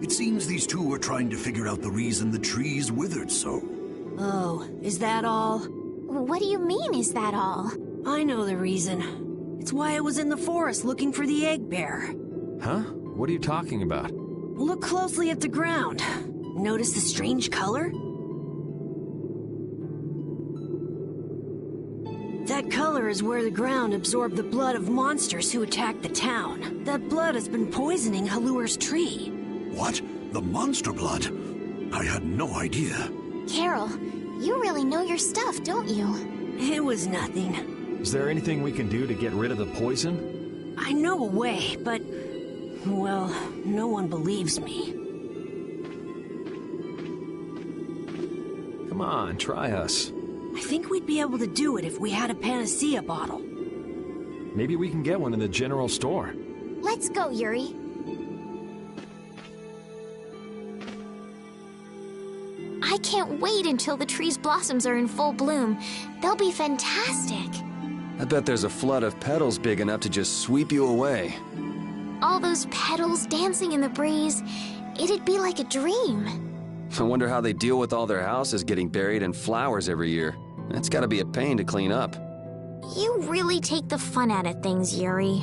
It seems these two are trying to figure out the reason the trees withered so. Oh, is that all? What do you mean, is that all? I know the reason. It's why I was in the forest looking for the egg bear. Huh? What are you talking about? Look closely at the ground. Notice the strange color? That color is where the ground absorbed the blood of monsters who attacked the town. That blood has been poisoning Haluer's tree. What? The monster blood? I had no idea. Carol, you really know your stuff, don't you? It was nothing. Is there anything we can do to get rid of the poison? I know a way, but... well, no one believes me. Come on, try us. I think we'd be able to do it if we had a panacea bottle. Maybe we can get one in the general store. Let's go, Yuri. I can't wait until the tree's blossoms are in full bloom. They'll be fantastic. I bet there's a flood of petals big enough to just sweep you away. All those petals dancing in the breeze. It'd be like a dream. I wonder how they deal with all their houses getting buried in flowers every year. That's gotta be a pain to clean up. You really take the fun out of things, Yuri.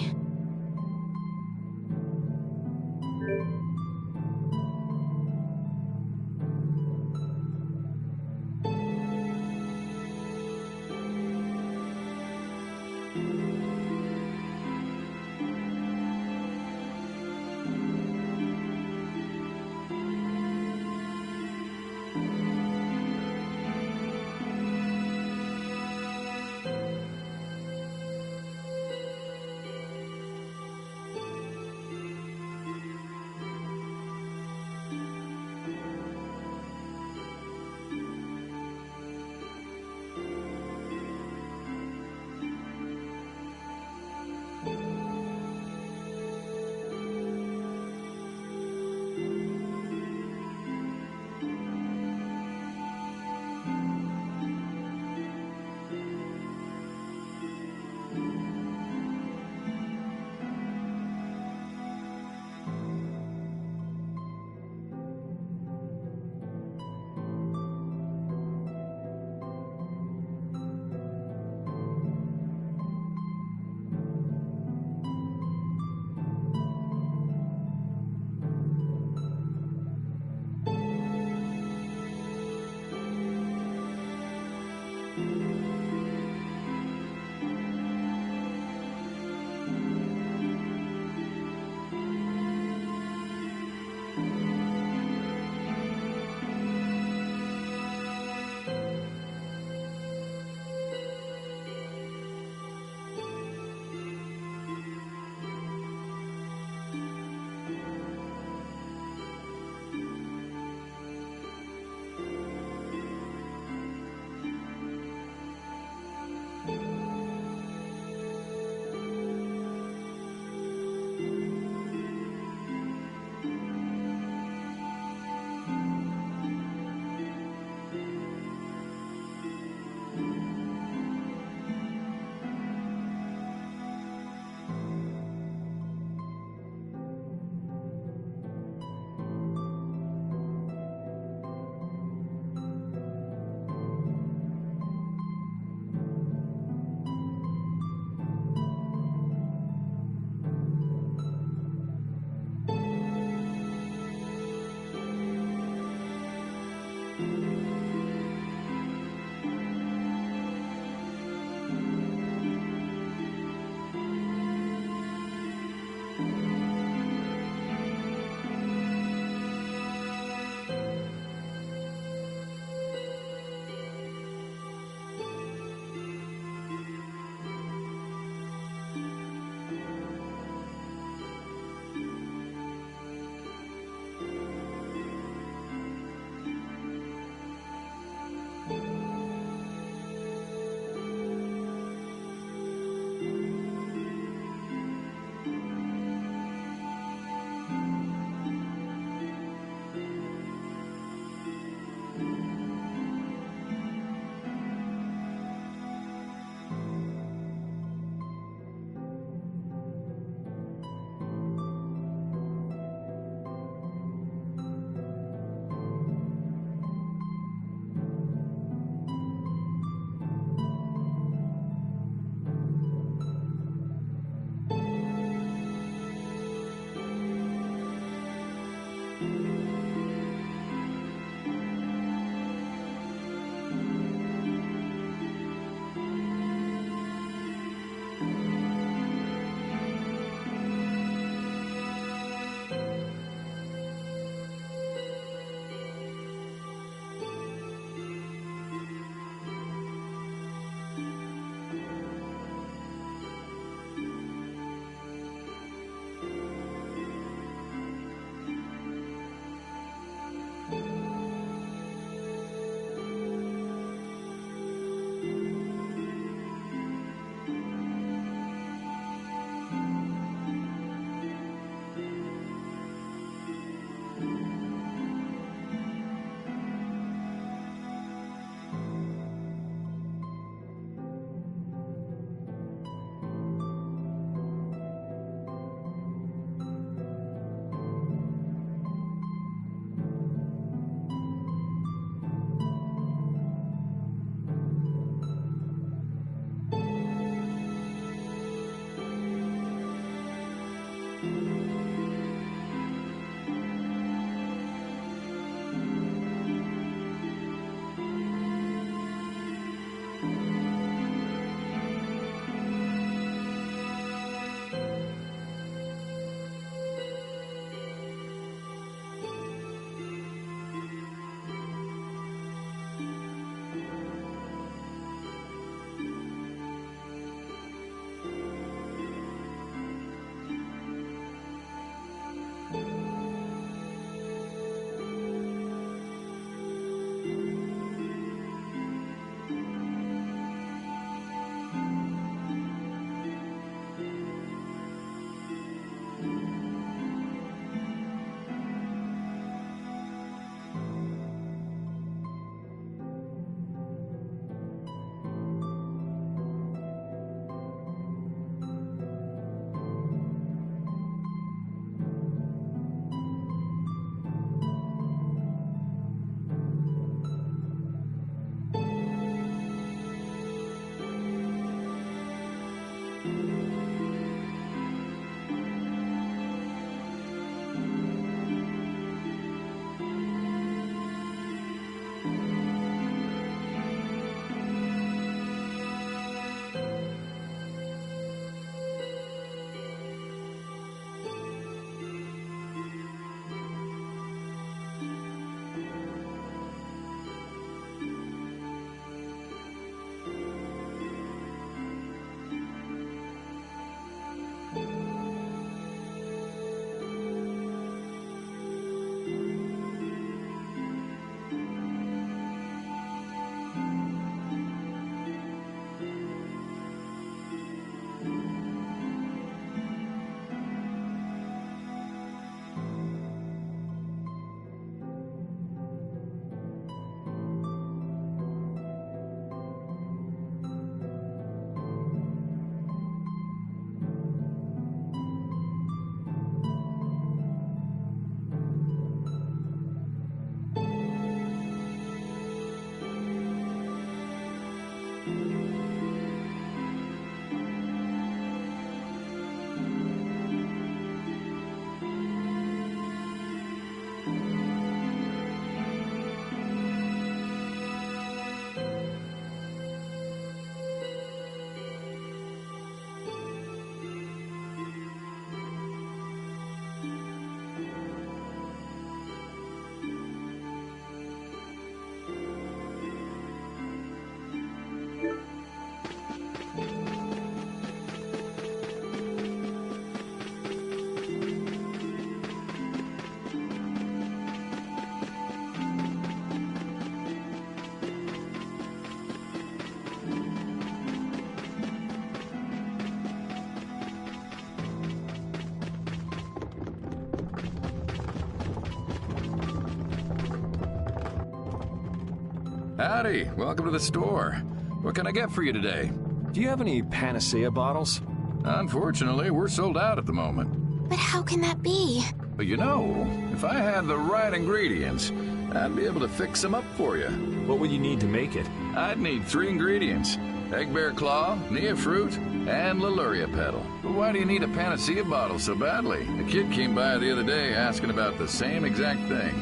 Howdy, welcome to the store. What can I get for you today? Do you have any panacea bottles? Unfortunately, we're sold out at the moment. But how can that be? But you know, if I had the right ingredients, I'd be able to fix them up for you. What would you need to make it? I'd need 3 ingredients. Egg bear claw, Nia fruit, and Leluria petal. But why do you need a panacea bottle so badly? A kid came by the other day asking about the same exact thing.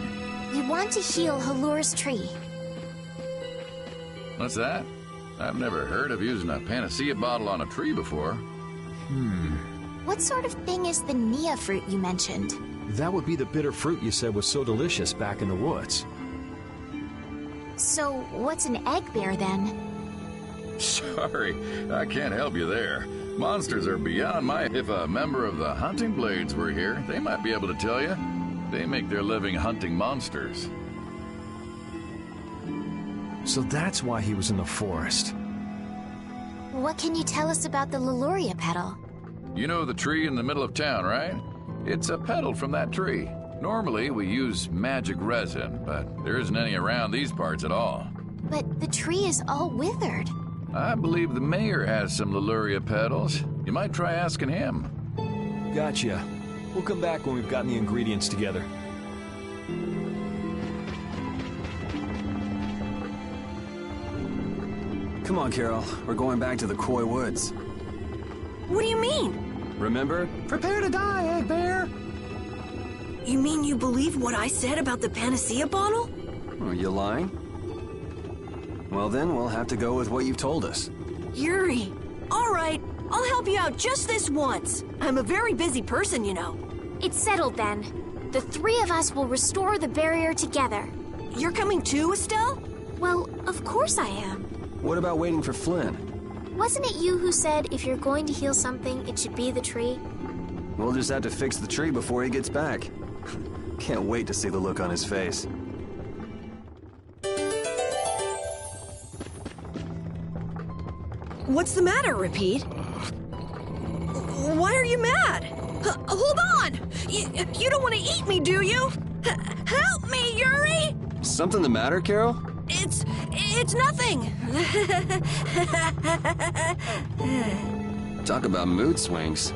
We want to heal Halur's tree. What's that? I've never heard of using a panacea bottle on a tree before. What sort of thing is the Nia fruit you mentioned? That would be the bitter fruit you said was so delicious back in the woods. So, what's an egg bear then? Sorry, I can't help you there. Monsters are beyond my... If a member of the hunting blades were here, they might be able to tell you. They make their living hunting monsters. So that's why he was in the forest. What can you tell us about the Leluria petal? You know the tree in the middle of town, right? It's a petal from that tree. Normally, we use magic resin, but there isn't any around these parts at all. But the tree is all withered. I believe the mayor has some Leluria petals. You might try asking him. Gotcha. We'll come back when we've gotten the ingredients together. Come on, Carol. We're going back to the Koi Woods. What do you mean? Remember? Prepare to die, Egg Bear! You mean you believe what I said about the panacea bottle? Are you lying? Well then, we'll have to go with what you've told us. Yuri, all right. I'll help you out just this once. I'm a very busy person, you know. It's settled then. The three of us will restore the barrier together. You're coming too, Estelle? Well, of course I am. What about waiting for Flynn? Wasn't it you who said if you're going to heal something, it should be the tree? We'll just have to fix the tree before he gets back. Can't wait to see the look on his face. What's the matter, Repeat? Why are you mad? Hold on! You don't want to eat me, do you? Help me, Yuri! Something the matter, Carol? It's nothing. Talk about mood swings.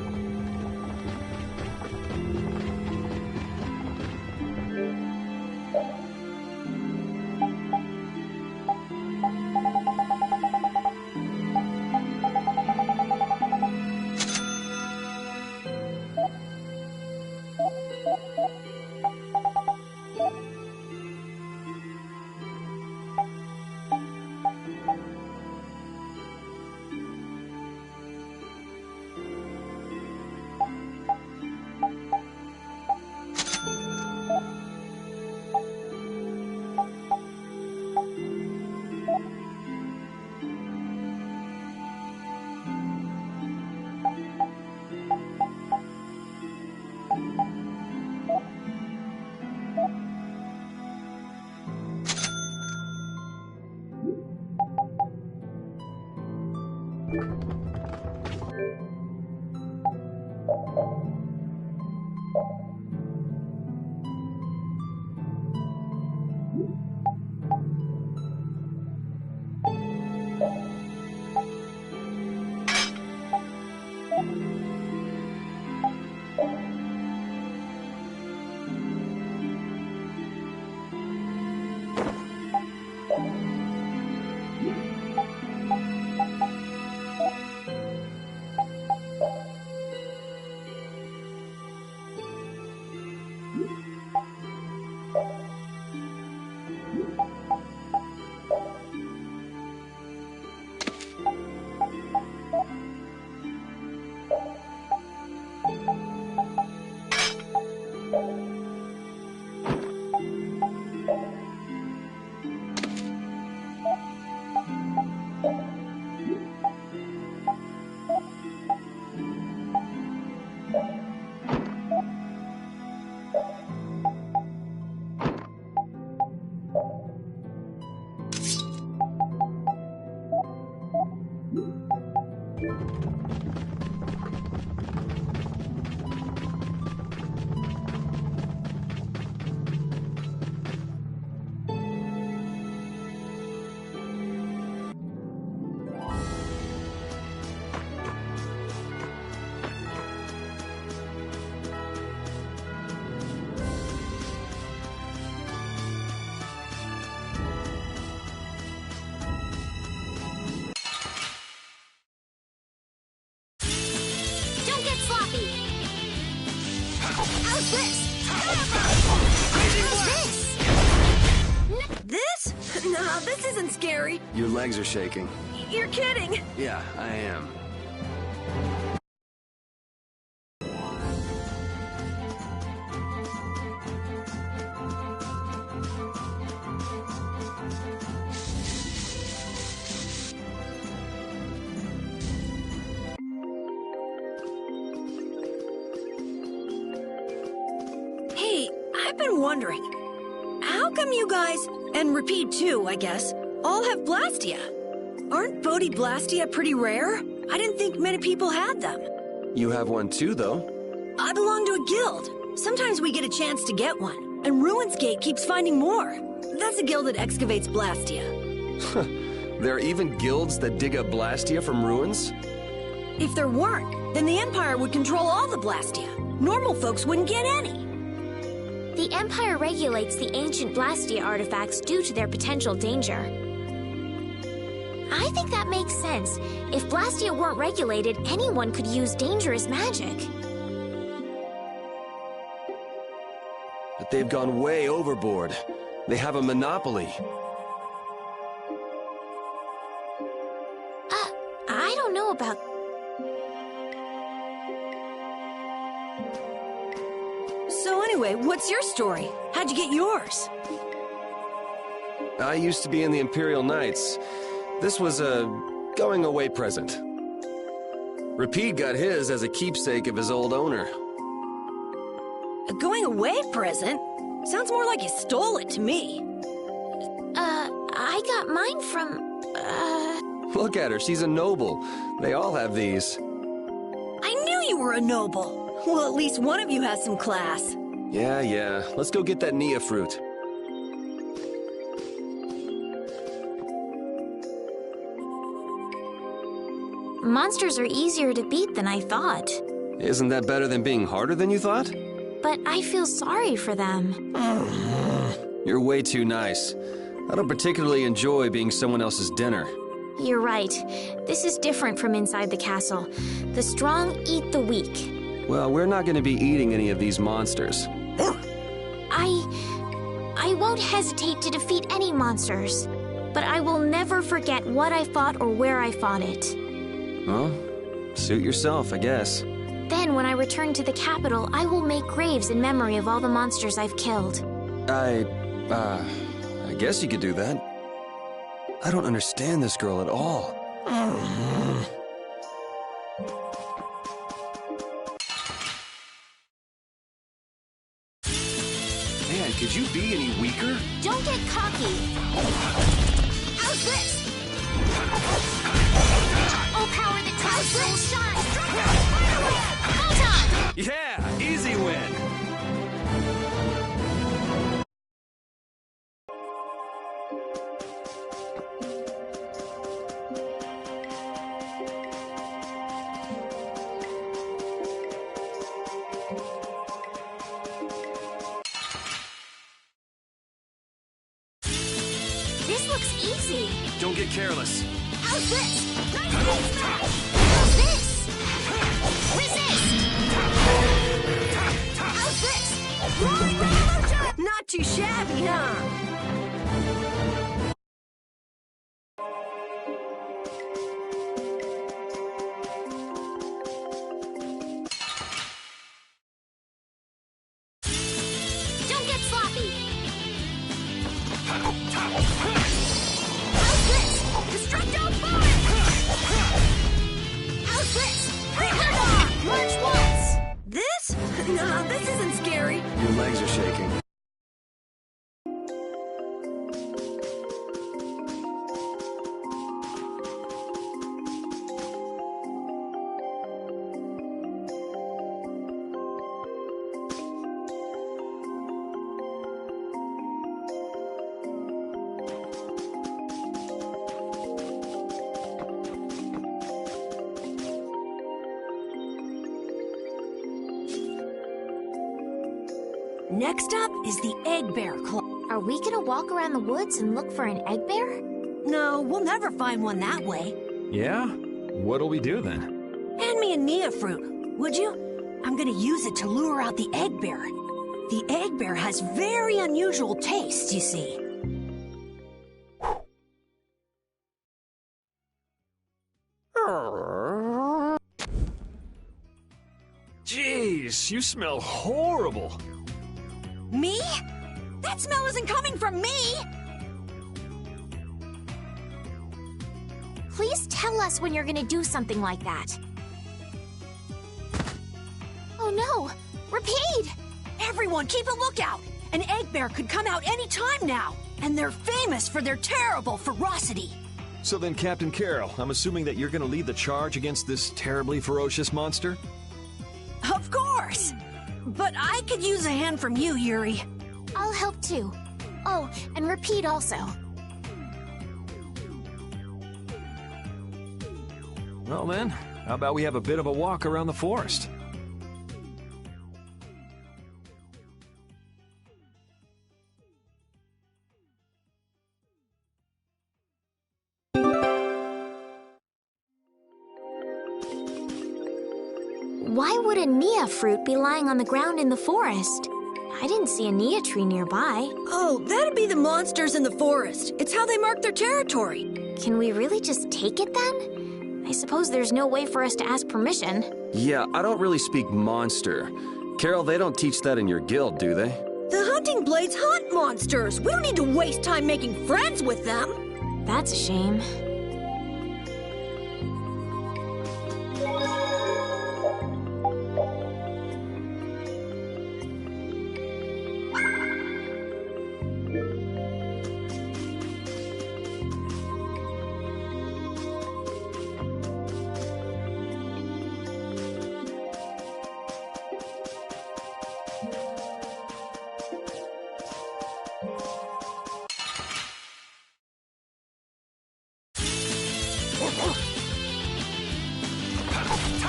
How's this? How's this? This? Nah, this isn't scary. Your legs are shaking. You're kidding. Yeah, I am. Hey, I've been wondering, how come you guys, and Repeat too, I guess, all have Blastia? Aren't Bodhi Blastia pretty rare? I didn't think many people had them. You have one too, though. I belong to a guild. Sometimes we get a chance to get one, and Ruins Gate keeps finding more. That's a guild that excavates Blastia. There are even guilds that dig up Blastia from ruins? If there weren't, then the Empire would control all the Blastia. Normal folks wouldn't get any. The Empire regulates the ancient Blastia artifacts due to their potential danger. I think that makes sense. If Blastia weren't regulated, anyone could use dangerous magic. But they've gone way overboard. They have a monopoly. I don't know about... So anyway, what's your story? How'd you get yours? I used to be in the Imperial Knights. This was a going-away present. Rapide got his as a keepsake of his old owner. A going-away present? Sounds more like you stole it to me. I got mine from, Look at her, she's a noble. They all have these. I knew you were a noble. Well, at least one of you has some class. Yeah. Let's go get that Nia fruit. Monsters are easier to beat than I thought. Isn't that better than being harder than you thought? But I feel sorry for them. You're way too nice. I don't particularly enjoy being someone else's dinner. You're right. This is different from inside the castle. The strong eat the weak. Well, we're not going to be eating any of these monsters. I won't hesitate to defeat any monsters. But I will never forget what I fought or where I fought it. Well, suit yourself, I guess. Then, when I return to the capital, I will make graves in memory of all the monsters I've killed. I guess you could do that. I don't understand this girl at all. Man, could you be any weaker? Don't get cocky. How's this? Oh, power that tries soul shine. Photon! Yeah, easy win. This looks easy. Don't get careless. How's this? How's this? Resist! How's this? Not too shabby, huh? Don't get sloppy. How's this? Destructo Force! How's this? March once. This? No, this isn't scary. Your legs are shaking. Next up is the Egg Bear Club. Are we gonna walk around the woods and look for an egg bear? No, we'll never find one that way. Yeah? What'll we do then? Hand me a Nia fruit, would you? I'm gonna use it to lure out the egg bear. The egg bear has very unusual tastes, you see. Jeez, you smell horrible. Me? That smell isn't coming from me! Please tell us when you're gonna do something like that. Oh no! Rapide! Everyone, keep a lookout! An egg bear could come out any time now, and they're famous for their terrible ferocity. So then, Captain Carroll, I'm assuming that you're gonna lead the charge against this terribly ferocious monster? Of course! But I could use a hand from you, Yuri. I'll help too. Oh, and Repeat also. Well then, how about we have a bit of a walk around the forest? Why would a Nia fruit be lying on the ground in the forest? I didn't see a Nia tree nearby. Oh, that'd be the monsters in the forest. It's how they mark their territory. Can we really just take it then? I suppose there's no way for us to ask permission. Yeah, I don't really speak monster. Carol, they don't teach that in your guild, do they? The hunting blades hunt monsters. We don't need to waste time making friends with them. That's a shame.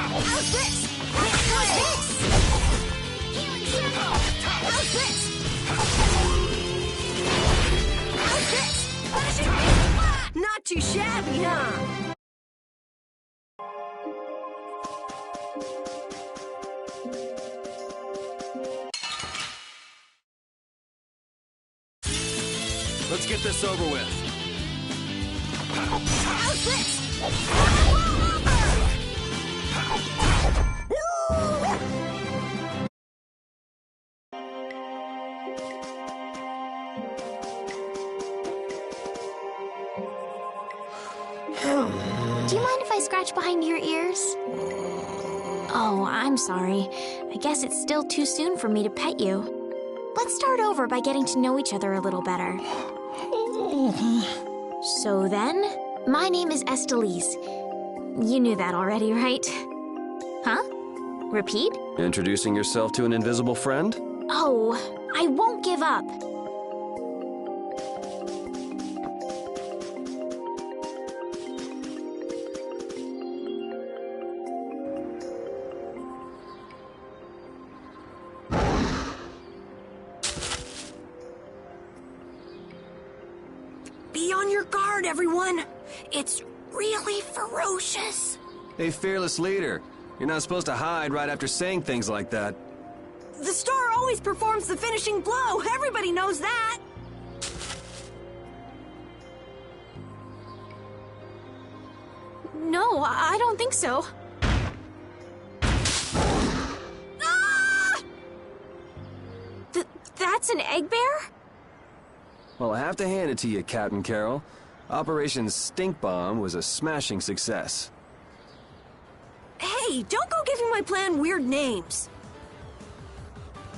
How's this? How's this? Healing circle. How's this? How's this? Finishing beam. Not too shabby, huh? Let's get this over with. How's this? Do you mind if I scratch behind your ears? Oh, I'm sorry. I guess it's still too soon for me to pet you. Let's start over by getting to know each other a little better. So then, my name is Estelise. You knew that already, right? Huh? Repeat? Introducing yourself to an invisible friend? Oh, I won't give up. Be on your guard, everyone. It's really ferocious. Hey, fearless leader. You're not supposed to hide right after saying things like that. The star always performs the finishing blow. Everybody knows that. No, I don't think so. Ah! That's an egg bear? Well, I have to hand it to you, Captain Carol. Operation Stink Bomb was a smashing success. Hey, don't go giving my plan weird names.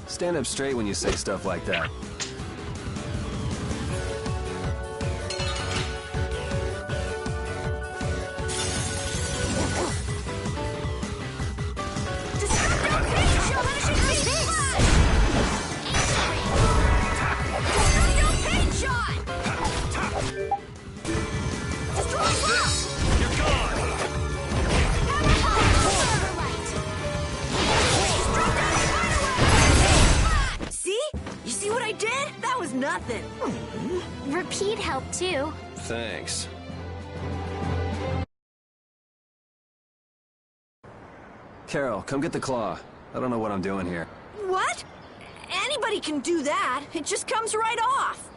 Stand up straight when you say stuff like that. Nothing. Repeat helped too. Thanks. Carol, come get the claw. I don't know what I'm doing here. What? Anybody can do that. It just comes right off.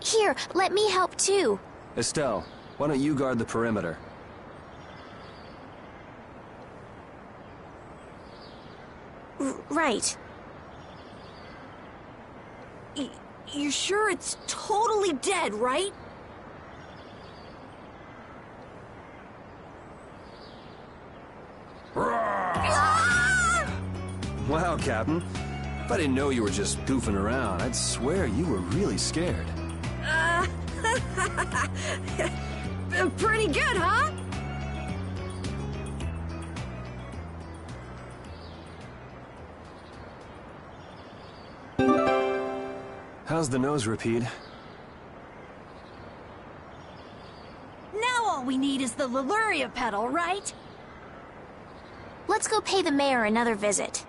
Here, let me help too. Estelle, why don't you guard the perimeter? Right. You're sure it's totally dead, right? Wow, Captain. If I didn't know you were just goofing around, I'd swear you were really scared. Pretty good, huh? How's the nose, Rapide? Now all we need is the Leluria pedal, right? Let's go pay the mayor another visit.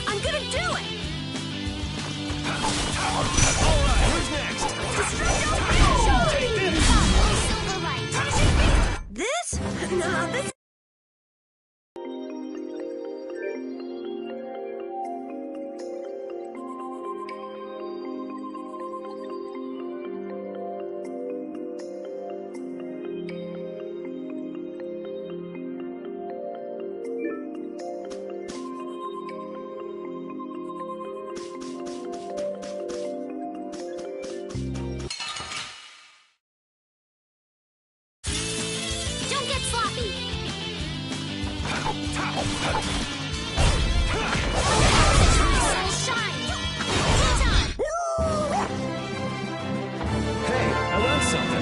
I'm gonna do it! Alright, who's next? Take this! This? No, this... Don't get sloppy! Hey, I learned something.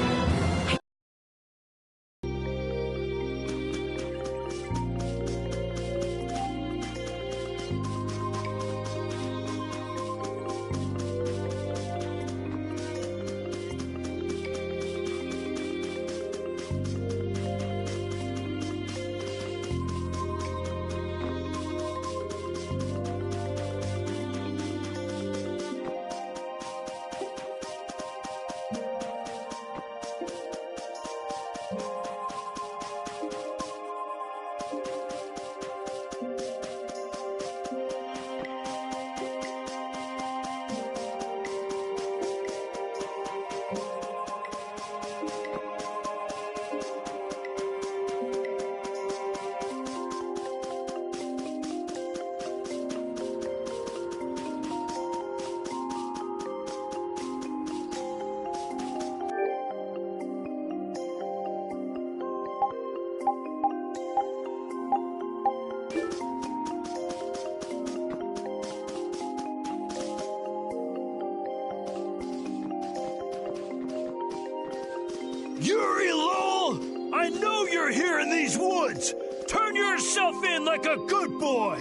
Yuri Lowell! I know you're here in these woods! Turn yourself in like a good boy!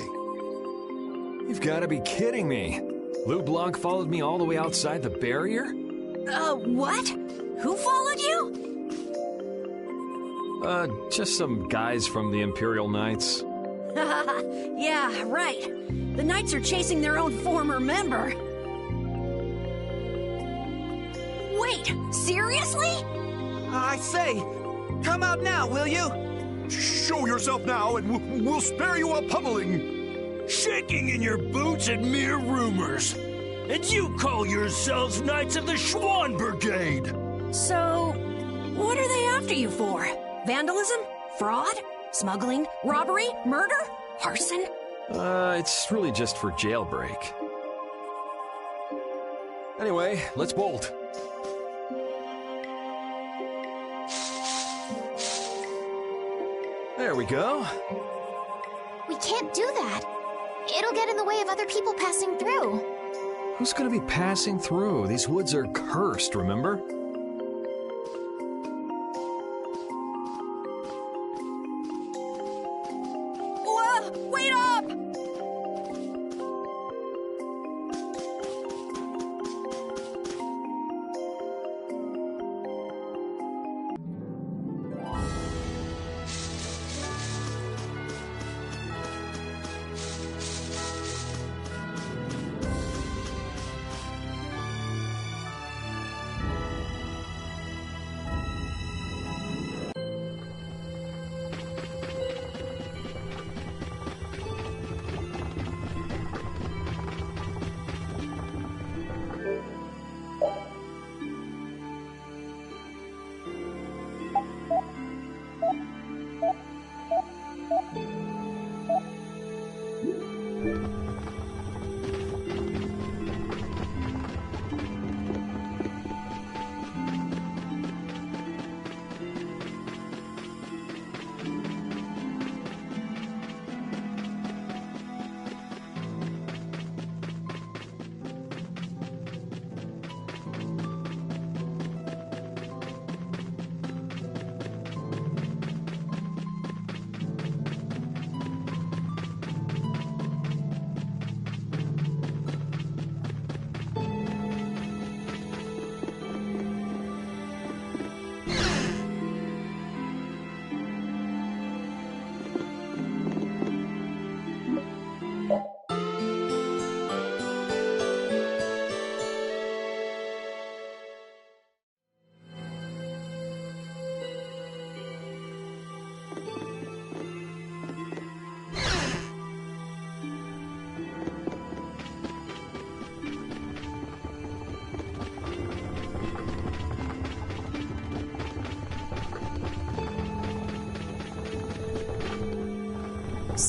You've got to be kidding me. Lou Blanc followed me all the way outside the barrier? What? Who followed you? Just some guys from the Imperial Knights. Yeah, right. The Knights are chasing their own former member. Wait, seriously? I say, come out now, will you? Show yourself now and we'll spare you a pummeling. Shaking in your boots at mere rumors. And you call yourselves Knights of the Schwann Brigade. So, what are they after you for? Vandalism? Fraud? Smuggling? Robbery? Murder? Arson? It's really just for jailbreak. Anyway, let's bolt. There we go. We can't do that. It'll get in the way of other people passing through. Who's gonna be passing through? These woods are cursed, remember? Whoa, wait up!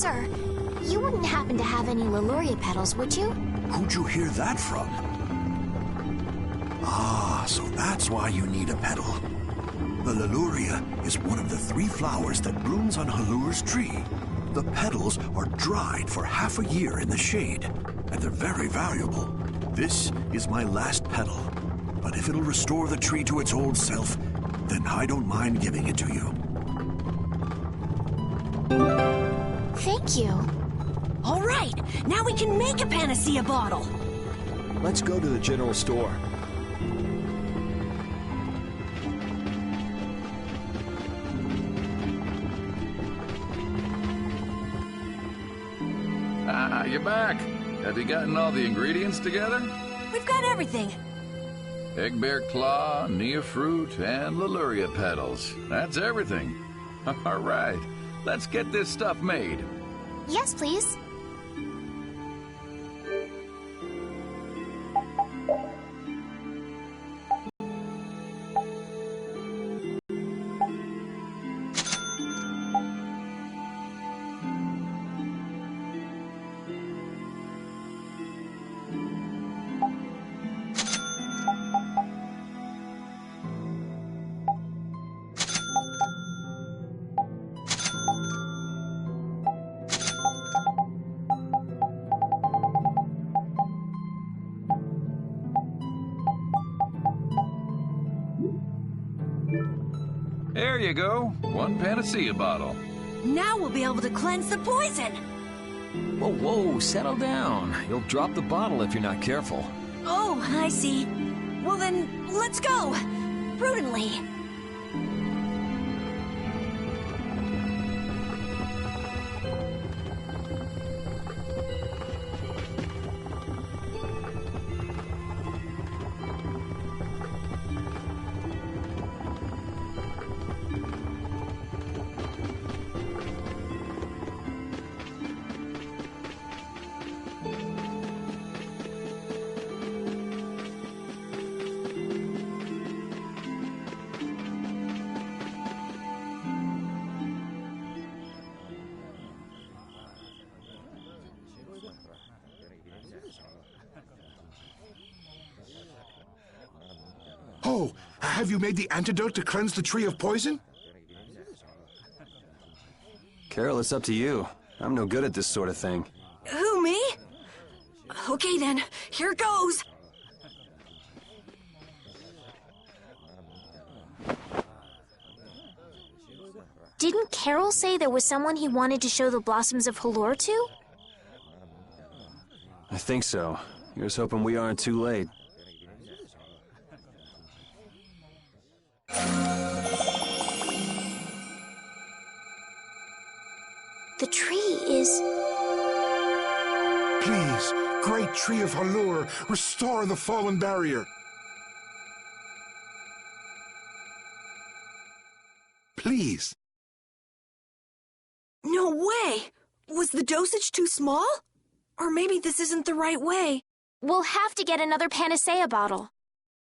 Sir, you wouldn't happen to have any Leluria petals, would you? Who'd you hear that from? Ah, so that's why you need a petal. The Leluria is one of the 3 flowers that blooms on Halur's tree. The petals are dried for half a year in the shade, and they're very valuable. This is my last petal, but if it'll restore the tree to its old self, then I don't mind giving it to you. Thank you. All right, now we can make a panacea bottle. Let's go to the general store. Ah, you're back. Have you gotten all the ingredients together? We've got everything. Egg bear claw, Nia fruit, and Leluria petals. That's everything. All right, let's get this stuff made. Yes, please. There you go. 1 panacea bottle. Now we'll be able to cleanse the poison. Whoa, whoa, settle down. You'll drop the bottle if you're not careful. Oh, I see. Well then, let's go. Prudently. Oh, have you made the antidote to cleanse the tree of poison? Carol, it's up to you. I'm no good at this sort of thing. Who, me? Okay then, here goes. Didn't Carol say there was someone he wanted to show the blossoms of Halur to? I think so. Here's hoping we aren't too late. The tree is... Please, great tree of Halur, restore the fallen barrier. Please. No way! Was the dosage too small? Or maybe this isn't the right way. We'll have to get another panacea bottle.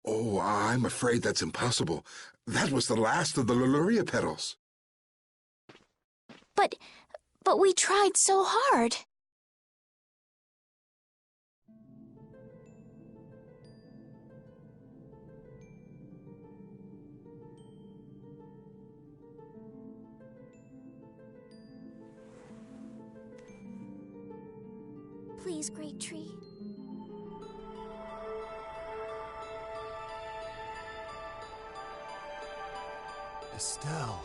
Oh, I'm afraid that's impossible. That was the last of the Leluria petals. But we tried so hard. Please, great tree. Estelle.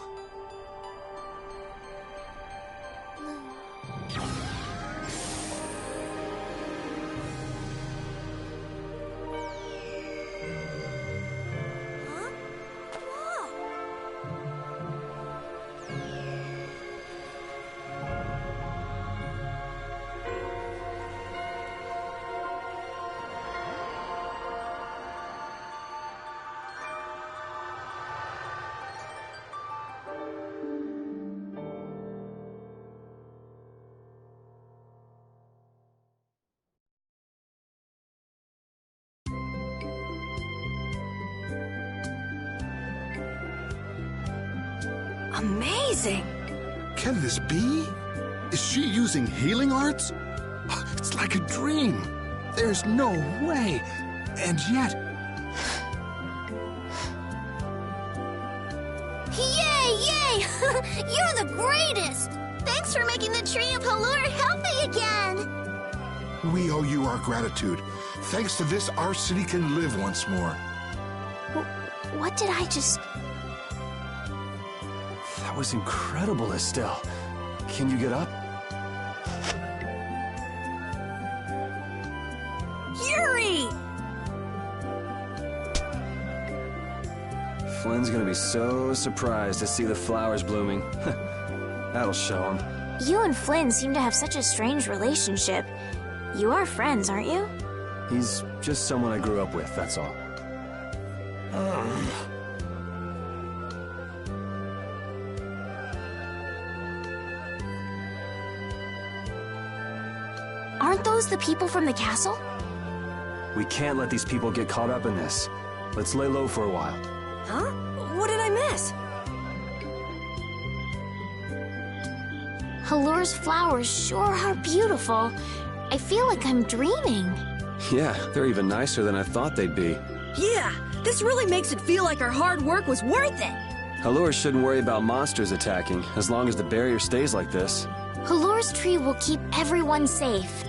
Amazing! Can this be? Is she using healing arts? It's like a dream. There's no way. And yet... Yay, yay! You're the greatest! Thanks for making the tree of Halure healthy again! We owe you our gratitude. Thanks to this, our city can live once more. What did I just... That was incredible, Estelle. Can you get up? Yuri! Flynn's gonna be so surprised to see the flowers blooming. That'll show him. You and Flynn seem to have such a strange relationship. You are friends, aren't you? He's just someone I grew up with, that's all. Aren't those the people from the castle? We can't let these people get caught up in this. Let's lay low for a while. Huh? What did I miss? Halure's flowers sure are beautiful. I feel like I'm dreaming. Yeah, they're even nicer than I thought they'd be. Yeah, this really makes it feel like our hard work was worth it. Halure shouldn't worry about monsters attacking, as long as the barrier stays like this. Halure's tree will keep everyone safe.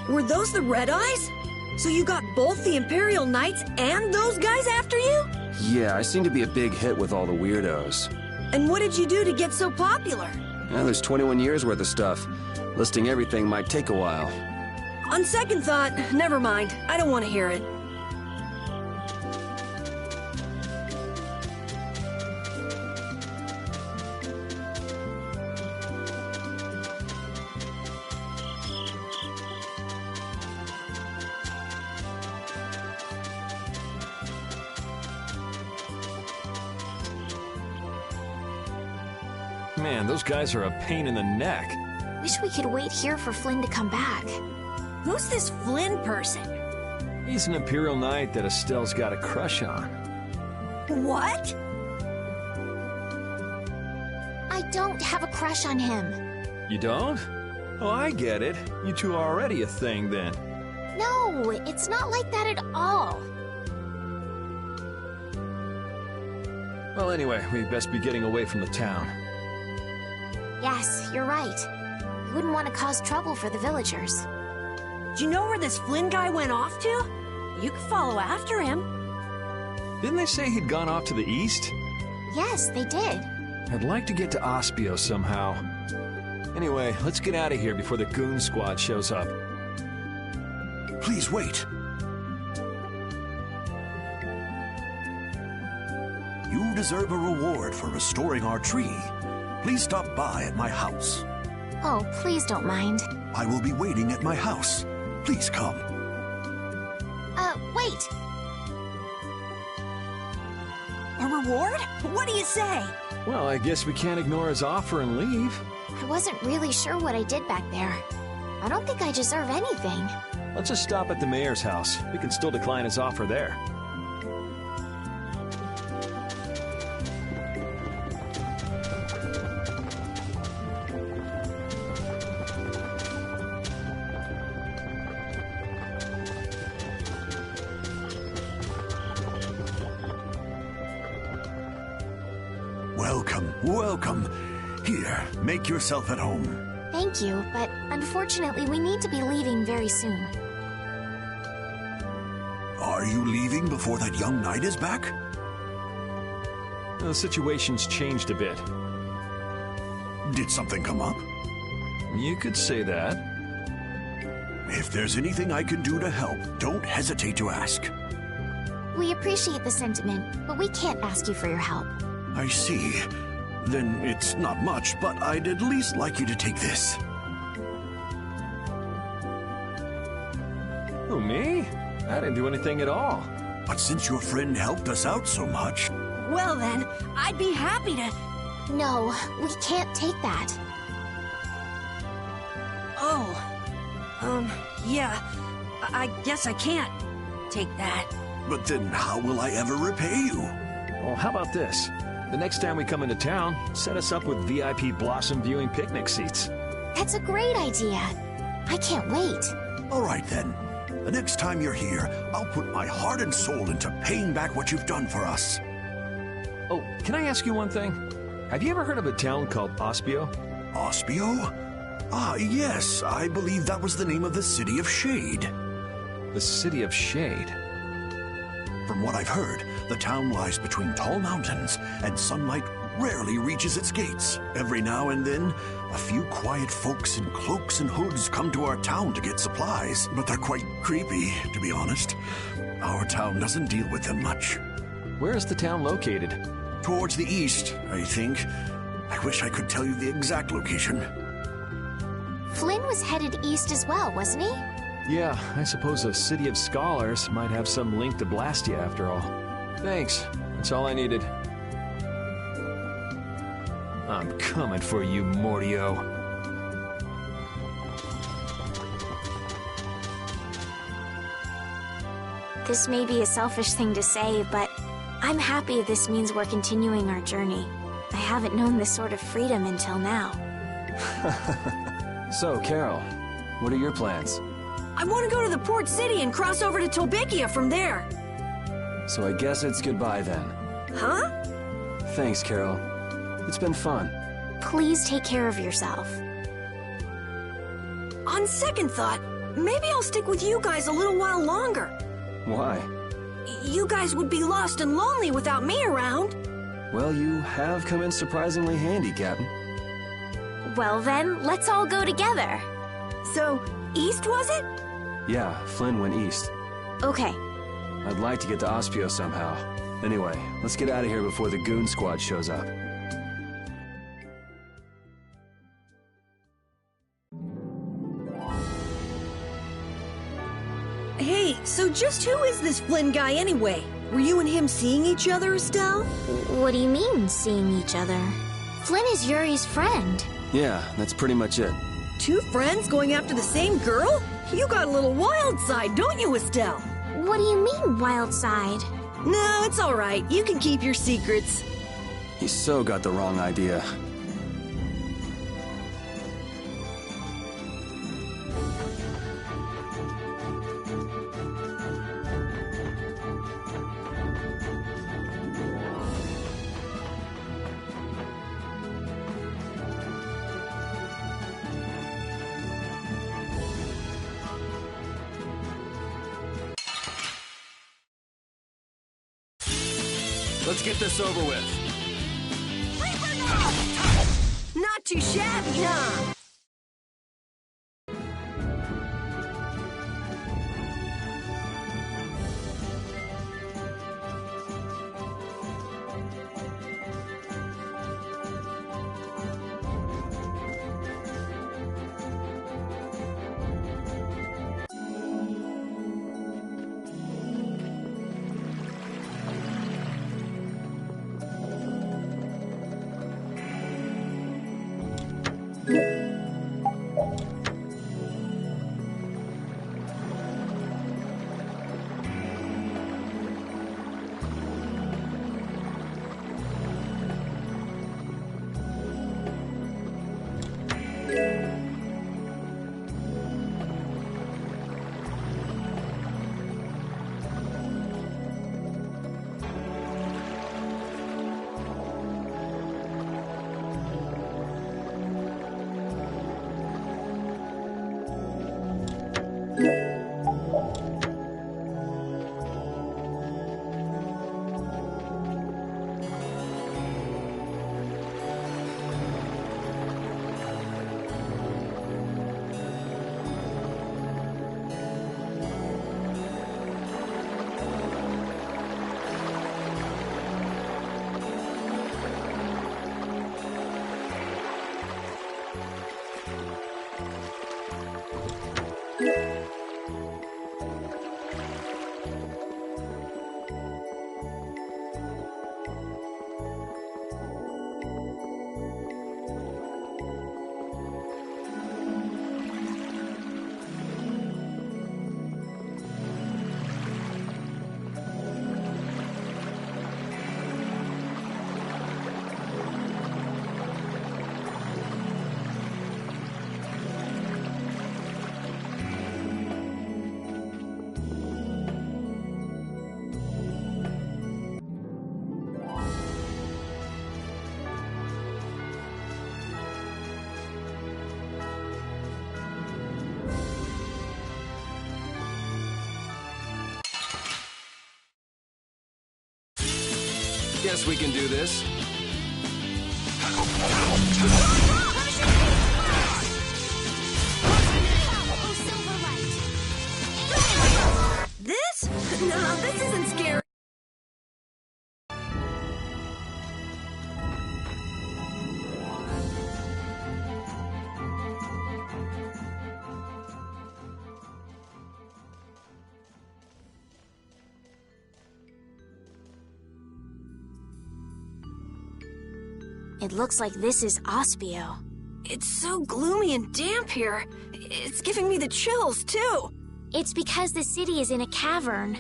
Were those the Red Eyes? So you got both the Imperial Knights and those guys after you? Yeah, I seem to be a big hit with all the weirdos. And what did you do to get so popular? Well, there's 21 years worth of stuff. Listing everything might take a while. On second thought, never mind. I don't want to hear it. Man, those guys are a pain in the neck. Wish we could wait here for Flynn to come back. Who's this Flynn person? He's an Imperial Knight that Estelle's got a crush on. What? I don't have a crush on him. You don't? Oh, I get it. You two are already a thing, then. No, it's not like that at all. Well, anyway, we'd best be getting away from the town. Yes, you're right. You wouldn't want to cause trouble for the villagers. Do you know where this Flynn guy went off to? You could follow after him. Didn't they say he'd gone off to the east? Yes, they did. I'd like to get to Ospio somehow. Anyway, let's get out of here before the goon squad shows up. Please wait. You deserve a reward for restoring our tree. Please stop by at my house. Oh, please don't mind. I will be waiting at my house. Please come. Wait. A reward? What do you say? Well, I guess we can't ignore his offer and leave. I wasn't really sure what I did back there. I don't think I deserve anything. Let's just stop at the mayor's house. We can still decline his offer there. Welcome, welcome. Here, make yourself at home. Thank you, but unfortunately we need to be leaving very soon. Are you leaving before that young knight is back? The situation's changed a bit. Did something come up? You could say that. If there's anything I can do to help, don't hesitate to ask. We appreciate the sentiment, but we can't ask you for your help. I see. Then it's not much, but I'd at least like you to take this. Who, me? I didn't do anything at all. But since your friend helped us out so much... Well then, I'd be happy to... No, we can't take that. Oh. Yeah. I guess I can't take that. But then how will I ever repay you? Well, how about this? The next time we come into town, set us up with VIP blossom viewing picnic seats. That's a great idea. I can't wait. All right, then. The next time you're here, I'll put my heart and soul into paying back what you've done for us. Oh, can I ask you one thing? Have you ever heard of a town called Ospio? Ospio? Ah, yes. I believe that was the name of the City of Shade. The City of Shade? From what I've heard, the town lies between tall mountains, and sunlight rarely reaches its gates. Every now and then, a few quiet folks in cloaks and hoods come to our town to get supplies, but they're quite creepy, to be honest. Our town doesn't deal with them much. Where is the town located? Towards the east, I think. I wish I could tell you the exact location. Flynn was headed east as well, wasn't he? Yeah, I suppose a city of scholars might have some link to Blastia after all. Thanks. That's all I needed. I'm coming for you, Mortio. This may be a selfish thing to say, but I'm happy this means we're continuing our journey. I haven't known this sort of freedom until now. So, Carol, what are your plans? I want to go to the port city and cross over to Tolbikia from there. So I guess it's goodbye then. Huh? Thanks, Carol. It's been fun. Please take care of yourself. On second thought, maybe I'll stick with you guys a little while longer. Why? You guys would be lost and lonely without me around. Well, you have come in surprisingly handy, Captain. Well then, let's all go together. So, east was it? Yeah, Flynn went east. Okay. I'd like to get to Ospio somehow. Anyway, let's get out of here before the goon squad shows up. Hey, so just who is this Flynn guy anyway? Were you and him seeing each other, Estelle? What do you mean, seeing each other? Flynn is Yuri's friend. Yeah, that's pretty much it. Two friends going after the same girl? You got a little wild side, don't you, Estelle? What do you mean, wild side? No, it's all right. You can keep your secrets. He so got the wrong idea. Let's get this over with. Not too shabby, huh? Guess we can do this. This? No, this isn't scary. It looks like this is Ospio. It's so gloomy and damp here. It's giving me the chills, too. It's because the city is in a cavern.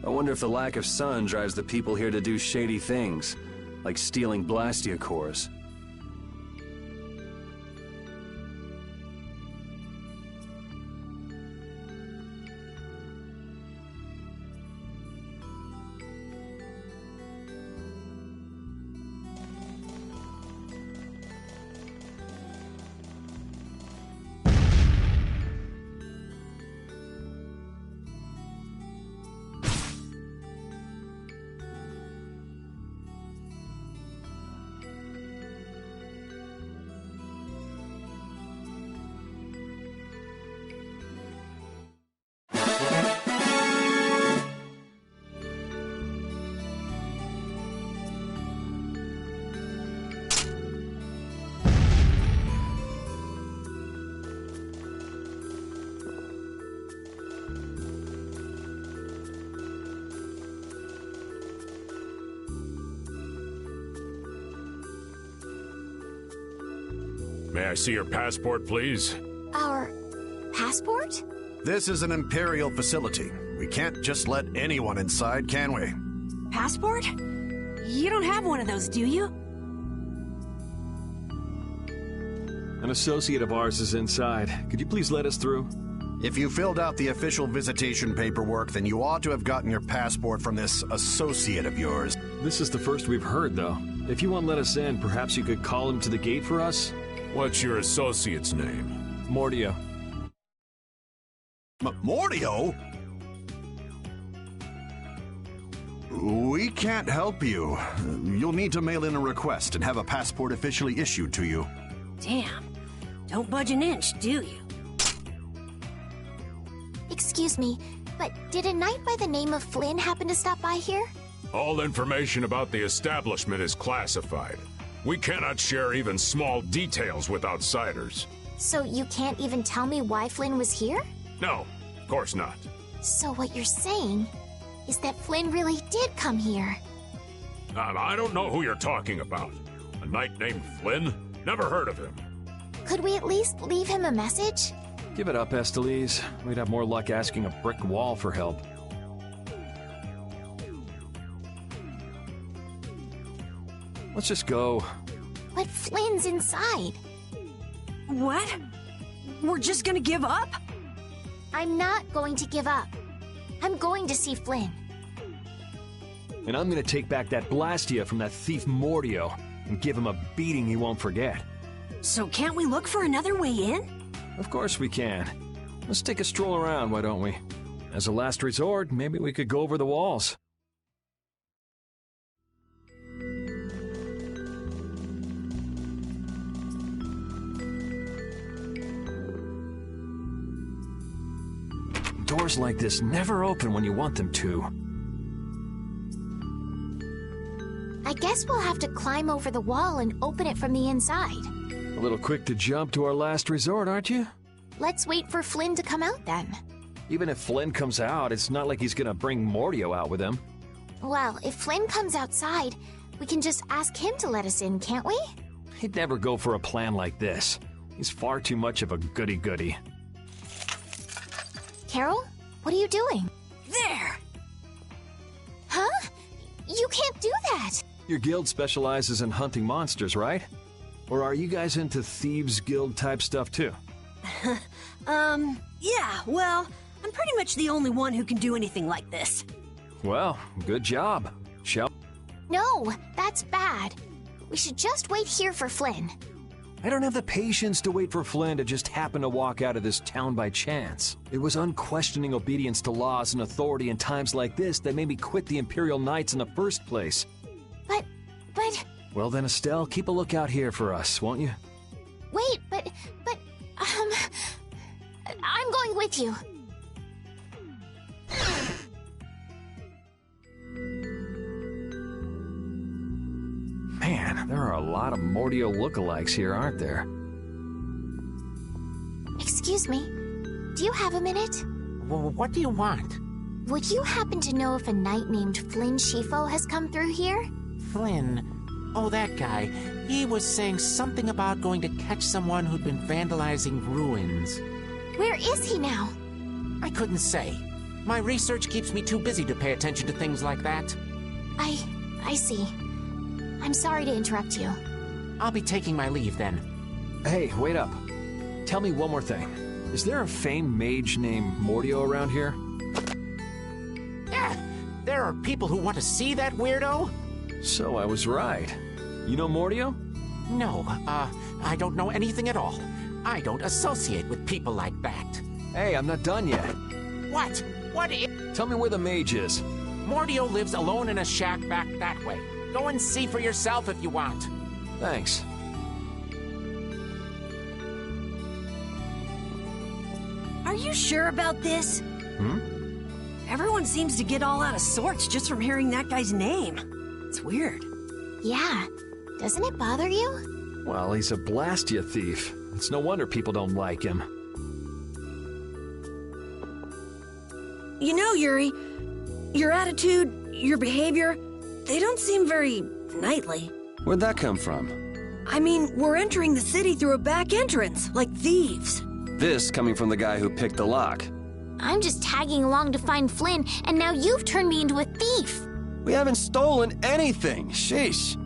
I wonder if the lack of sun drives the people here to do shady things, like stealing Blastia cores. May I see your passport, please? Our passport? This is an Imperial facility. We can't just let anyone inside, can we? Passport? You don't have one of those, do you? An associate of ours is inside. Could you please let us through? If you filled out the official visitation paperwork, then you ought to have gotten your passport from this associate of yours. This is the first we've heard, though. If you won't let us in, perhaps you could call him to the gate for us? What's your associate's name? Mordio. Mordio? We can't help you. You'll need to mail in a request and have a passport officially issued to you. Damn. Don't budge an inch, do you? Excuse me, but did a knight by the name of Flynn happen to stop by here? All information about the establishment is classified. We cannot share even small details with outsiders. So you can't even tell me why Flynn was here? No, of course not. So what you're saying is that Flynn really did come here. I don't know who you're talking about. A knight named Flynn? Never heard of him. Could we at least leave him a message? Give it up, Estelise. We'd have more luck asking a brick wall for help. Let's just go. But Flynn's inside. What? We're just gonna give up? I'm not going to give up. I'm going to see Flynn. And I'm gonna take back that Blastia from that thief Mordio and give him a beating he won't forget. So can't we look for another way in? Of course we can. Let's take a stroll around, why don't we? As a last resort, maybe we could go over the walls. Doors like this never open when you want them to. I guess we'll have to climb over the wall and open it from the inside. A little quick to jump to our last resort, aren't you? Let's wait for Flynn to come out then. Even if Flynn comes out, it's not like he's gonna bring Mordio out with him. Well, if Flynn comes outside, we can just ask him to let us in, can't we? He'd never go for a plan like this. He's far too much of a goody-goody. Carol, what are you doing? There! Huh? You can't do that! Your guild specializes in hunting monsters, right? Or are you guys into Thieves Guild type stuff too? Yeah, well, I'm pretty much the only one who can do anything like this. Well, good job. Shall... No, that's bad. We should just wait here for Flynn. I don't have the patience to wait for Flynn to just happen to walk out of this town by chance. It was unquestioning obedience to laws and authority in times like this that made me quit the Imperial Knights in the first place. But... Well then, Estelle, keep a lookout here for us, won't you? Wait, but... I'm going with you. Man, there are a lot of Mordio lookalikes here, aren't there? Excuse me, do you have a minute? What do you want? Would you happen to know if a knight named Flynn Shifo has come through here? Flynn? Oh, that guy. He was saying something about going to catch someone who'd been vandalizing ruins. Where is he now? I couldn't say. My research keeps me too busy to pay attention to things like that. I see. I'm sorry to interrupt you. I'll be taking my leave then. Hey, wait up. Tell me one more thing. Is there a famed mage named Mordio around here? Yeah, there are people who want to see that weirdo? So I was right. You know Mordio? No, I don't know anything at all. I don't associate with people like that. Hey, I'm not done yet. What? Tell me where the mage is. Mordio lives alone in a shack back that way. Go and see for yourself if you want. Thanks. Are you sure about this? Everyone seems to get all out of sorts just from hearing that guy's name. It's weird. Yeah. Doesn't it bother you? Well, he's a Blastia thief. It's no wonder people don't like him. You know, Yuri, your attitude, your behavior, they don't seem very knightly. Where'd that come from? I mean, we're entering the city through a back entrance, like thieves. This coming from the guy who picked the lock. I'm just tagging along to find Flynn, and now you've turned me into a thief. We haven't stolen anything. Sheesh.